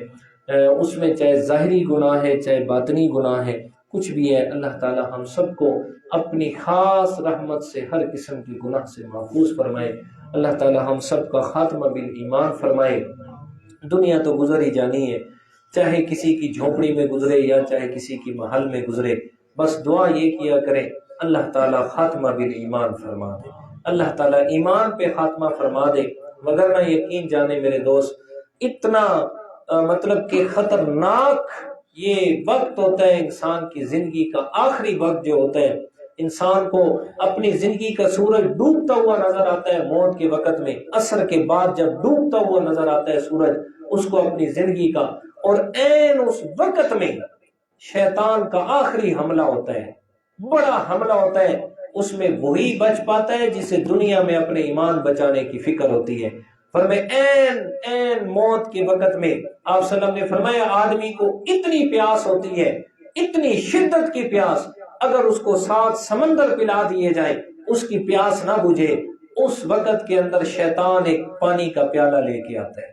Speaker 1: اس میں چاہے ظاہری گناہ ہے چاہے باطنی گناہ ہے، کچھ بھی ہے، اللہ تعالیٰ ہم سب کو اپنی خاص رحمت سے ہر قسم کی گناہ سے محفوظ فرمائے۔ اللہ تعالیٰ ہم سب کا خاتمہ بالایمان فرمائے۔ دنیا تو گزر ہی جانی ہے، چاہے کسی کی جھونپڑی میں گزرے یا چاہے کسی کی محل میں گزرے، بس دعا یہ کیا کریں اللہ تعالیٰ خاتمہ بالایمان فرما دے، اللہ تعالیٰ ایمان پہ خاتمہ فرما دے، وگرنہ یقین جانے میرے دوست اتنا مطلب کہ خطرناک یہ وقت ہوتا ہے انسان کی زندگی کا، آخری وقت جو ہوتا ہے، انسان کو اپنی زندگی کا سورج ڈوبتا ہوا نظر آتا ہے موت کے وقت میں، عصر کے بعد جب ڈوبتا ہوا نظر آتا ہے سورج اس کو اپنی زندگی کا، اور عین اس وقت میں شیطان کا آخری حملہ ہوتا ہے، بڑا حملہ ہوتا ہے، اس میں وہی بچ پاتا ہے جسے دنیا میں اپنے ایمان بچانے کی فکر ہوتی ہے۔ فرمایا این موت کے وقت میں آپ صلی اللہ علیہ وسلم نے فرمایا آدمی کو اتنی پیاس ہوتی ہے، اتنی شدت کی پیاس، اگر اس کو 7 سمندر پلا دیے جائیں اس کی پیاس نہ بجھے، اس وقت کے اندر شیطان ایک پانی کا پیالہ لے کے آتا ہے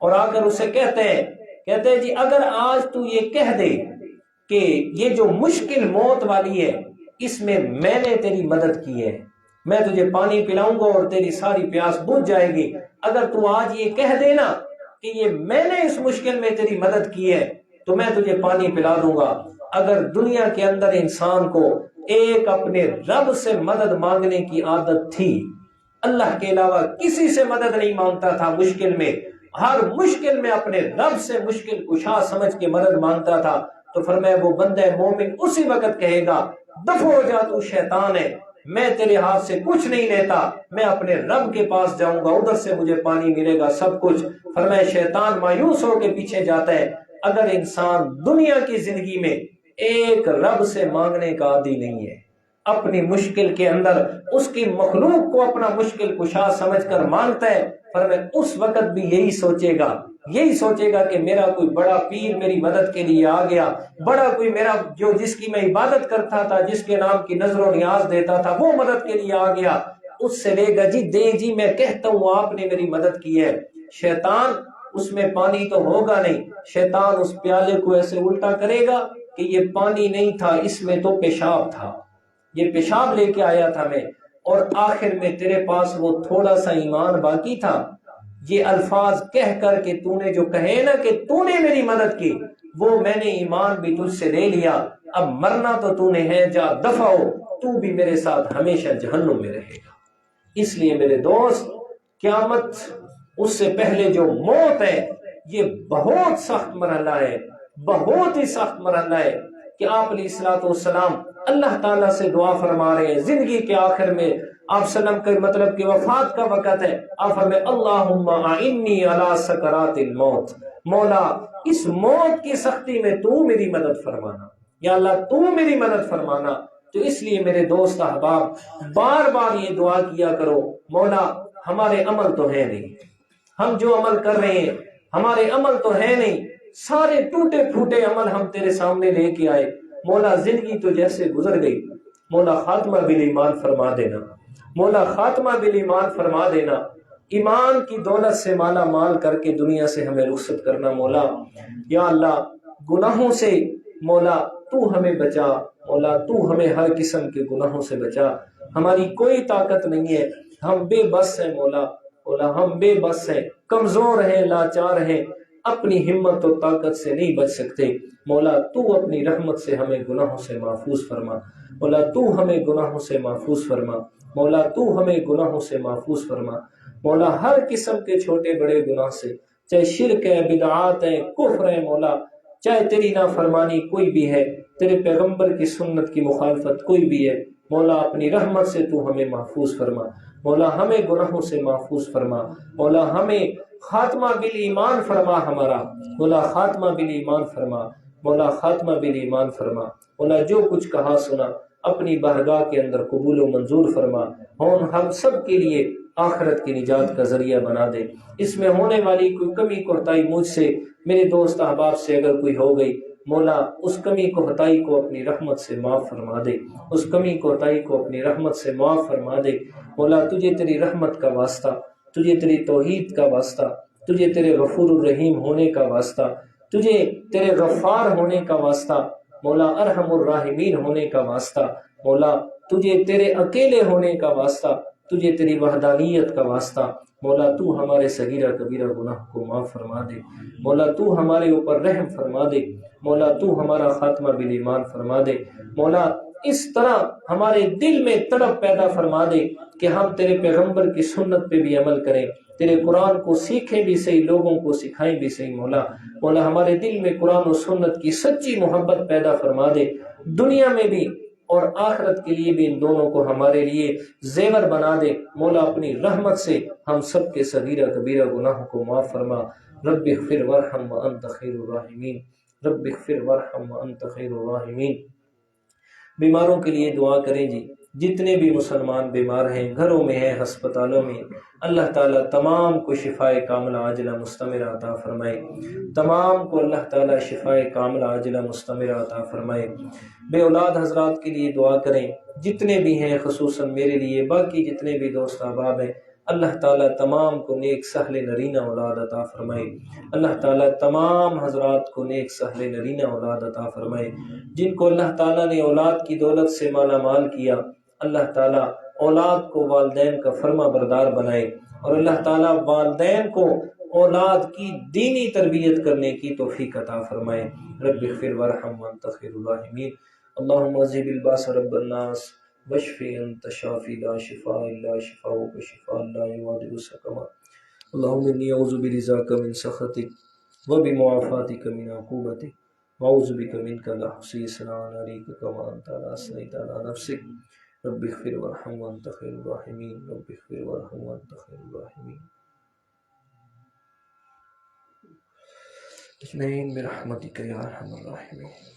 Speaker 1: اور آ کر اسے کہتے ہیں جی اگر آج تو یہ کہہ دے کہ یہ جو مشکل موت والی ہے اس میں میں نے تیری مدد کی ہے، میں تجھے پانی پلاؤں گا اور تیری ساری پیاس بجھ جائے گی، اگر تو آج یہ کہہ دینا کہ یہ میں نے اس مشکل میں تیری مدد کی ہے تو میں تجھے پانی پلا دوں گا۔ اگر دنیا کے اندر انسان کو ایک اپنے رب سے مدد مانگنے کی عادت تھی، اللہ کے علاوہ کسی سے مدد نہیں مانگتا تھا مشکل میں، ہر مشکل میں اپنے رب سے مشکل کشا سمجھ کے مدد مانگتا تھا، تو فرمایا وہ بندہ مومن اسی وقت کہے گا دفع ہو جا تو شیطان ہے، میں تیرے ہاتھ سے کچھ نہیں لیتا، میں اپنے رب کے پاس جاؤں گا، ادھر سے مجھے پانی ملے گا سب کچھ۔ فرمایا شیطان مایوس ہو کے پیچھے جاتا ہے۔ اگر انسان دنیا کی زندگی میں ایک رب سے مانگنے کا عادی نہیں ہے، اپنی مشکل کے اندر اس کی مخلوق کو اپنا مشکل کشا سمجھ کر مانتا ہے، فرمایا اس وقت بھی یہی سوچے گا کہ میرا کوئی بڑا پیر میری مدد کے لیے آ گیا، بڑا کوئی میرا جو جس کی میں عبادت کرتا تھا، جس کے نام کی نظر و نیاز دیتا تھا، وہ مدد کے لیے آ گیا، اس سے لے گا جی میں کہتا ہوں آپ نے میری مدد کی ہے۔ شیطان اس میں پانی تو ہوگا نہیں، شیطان اس پیالے کو ایسے الٹا کرے گا کہ یہ پانی نہیں تھا، اس میں تو پیشاب تھا، یہ پیشاب لے کے آیا تھا میں، اور آخر میں تیرے پاس وہ تھوڑا سا ایمان باقی تھا، یہ الفاظ کہہ کر کے تو نے جو کہے نا کہ تو نے میری مدد کی، وہ میں نے ایمان بھی تجھ سے لے لیا، اب مرنا تو تو نے ہے، جا دفع ہو، تو بھی میرے ساتھ ہمیشہ جہنم میں رہے گا۔ اس لیے میرے دوست، قیامت اس سے پہلے جو موت ہے یہ بہت سخت مرحلہ ہے، بہت ہی سخت مرحلہ ہے کہ آپ علیہ الصلوۃ والسلام اللہ تعالیٰ سے دعا فرما رہے ہیں زندگی کے آخر میں، آپ سلم کا مطلب کہ وفات کا وقت ہے، آپ فرمائے اللہم اعنی علی سکرات الموت، مولا اس موت کی سختی میں تو میری مدد فرمانا، یا اللہ تو میری مدد فرمانا۔ تو اس لیے میرے دوست احباب بار بار یہ دعا کیا کرو، مولا ہمارے عمل تو ہے نہیں، ہم جو عمل کر رہے ہیں ہمارے عمل تو ہے نہیں، سارے ٹوٹے پھوٹے عمل ہم تیرے سامنے لے کے آئے، مولا زندگی تو جیسے گزر گئی، مولا خاتمہ بالایمان فرما دینا، مولا خاتمہ بالایمان فرما دینا، ایمان کی دولت سے مالا مال کر کے دنیا سے ہمیں رخصت کرنا مولا۔ یا اللہ گناہوں سے مولا تو ہمیں بچا، مولا تو ہمیں ہر قسم کے گناہوں سے بچا، ہماری کوئی طاقت نہیں ہے، ہم بے بس ہیں مولا، مولا ہم بے بس ہیں، کمزور ہیں، لاچار ہیں، اپنی ہمت و طاقت سے نہیں بچ سکتے، مولا تو اپنی رحمت سے ہمیں گناہوں سے محفوظ فرما، مولا تو ہمیں گناہوں سے محفوظ فرما، مولا تو ہمیں گناہوں سے محفوظ فرما، مولا ہر قسم کے چھوٹے بڑے گناہ سے، چاہے شرک ہے، بدعات ہے، کفر ہے، مولا چاہے تیری نافرمانی کوئی بھی ہے، تیرے پیغمبر کی سنت کی مخالفت کوئی بھی ہے، مولا اپنی رحمت سے تو ہمیں محفوظ فرما، مولا ہمیں گناہوں سے محفوظ فرما، مولا ہمیں خاتمہ بالایمان فرما، ہمارا مولا خاتمہ بالایمان فرما، مولا خاتمہ بالایمان فرما، مولا جو کچھ کہا سنا اپنی بارگاہ کے اندر قبول و منظور فرما، اور ہم سب کے لیے آخرت کی نجات کا ذریعہ بنا دے۔ اس میں ہونے والی کوئی کمی کوتاہی مجھ سے، میرے دوست احباب سے اگر کوئی ہو گئی، مولا اس کمی کوتاہی کو اپنی رحمت سے معاف فرما دے، اس کمی کوتاہی کو اپنی رحمت سے معاف فرما دے، مولا تجھے تیری رحمت کا واسطہ، تجھے تیری توحید کا واسطہ، تجھے تیرے غفور الرحیم ہونے کا واسطہ، تجھے تیرے غفار ہونے کا واسطہ، مولا ارحم الراحمین ہونے کا واسطہ، مولا تجھے تیرے اکیلے ہونے کا واسطہ، تجھے تیری وحدانیت کا واسطہ، مولا تو ہمارے صغیرہ کبیرہ گناہ کو معاف فرما دے، مولا تو ہمارے اوپر رحم فرما دے، مولا تو ہمارا خاتمہ بالایمان فرما دے، مولا اس طرح ہمارے دل میں تڑپ پیدا فرما دے کہ ہم تیرے پیغمبر کی سنت پہ بھی عمل کریں، تیرے قرآن کو سیکھیں بھی صحیح، لوگوں کو سکھائیں بھی صحیح، مولا مولا ہمارے دل میں قرآن و سنت کی سچی محبت پیدا فرما دے، دنیا میں بھی اور آخرت کے لیے بھی ان دونوں کو ہمارے لیے زیور بنا دے، مولا اپنی رحمت سے ہم سب کے صغیرہ کبیرہ گناہوں کو معاف فرما، رب اغفر وارحم وانت خیر الراحمین، رب اغفر وارحم وانت خیر الراحمین۔ بیماروں کے لیے دعا کریں جی، جتنے بھی مسلمان بیمار ہیں، گھروں میں ہیں، ہسپتالوں میں، اللہ تعالیٰ تمام کو شفائے کاملہ عاجلہ مستمرہ عطا فرمائے، تمام کو اللہ تعالیٰ شفائے کاملہ عاجلہ مستمرہ عطا فرمائے۔ بے اولاد حضرات کے لیے دعا کریں، جتنے بھی ہیں، خصوصاً میرے لیے، باقی جتنے بھی دوست احباب ہیں، اللہ تعالیٰ تمام کو نیک سہل نرینہ اولاد عطا فرمائے، اللہ تعالیٰ تمام حضرات کو نیک سہل نرینہ اولاد عطا فرمائے، جن کو اللہ تعالیٰ نے اولاد کی دولت سے مالا مال کیا، اللہ تعالیٰ اولاد کو والدین کا فرما بردار بنائے، اور اللہ تعالیٰ والدین کو اولاد کی دینی تربیت کرنے کی توفیق عطا فرمائے۔ رب اغفر وارحم وانت خیر الراحمین، اللہم اذہب الباس رب الناس واشفی انت شافی لا شفاء الا شفاؤک شفاء لا یغادر سقما، اللہم انی اعوذ برضاک من سخطک وبمعافاتک من عقوبتک واعوذ بک منک لا احصی ثناء علیک کما انت اثنیت علی نفسک، رب اغفر وارحم وانت خیر الراحمین، رب اغفر وارحم وانت خیر الراحمین، اجمعین برحمتک یا ارحم الراحمین۔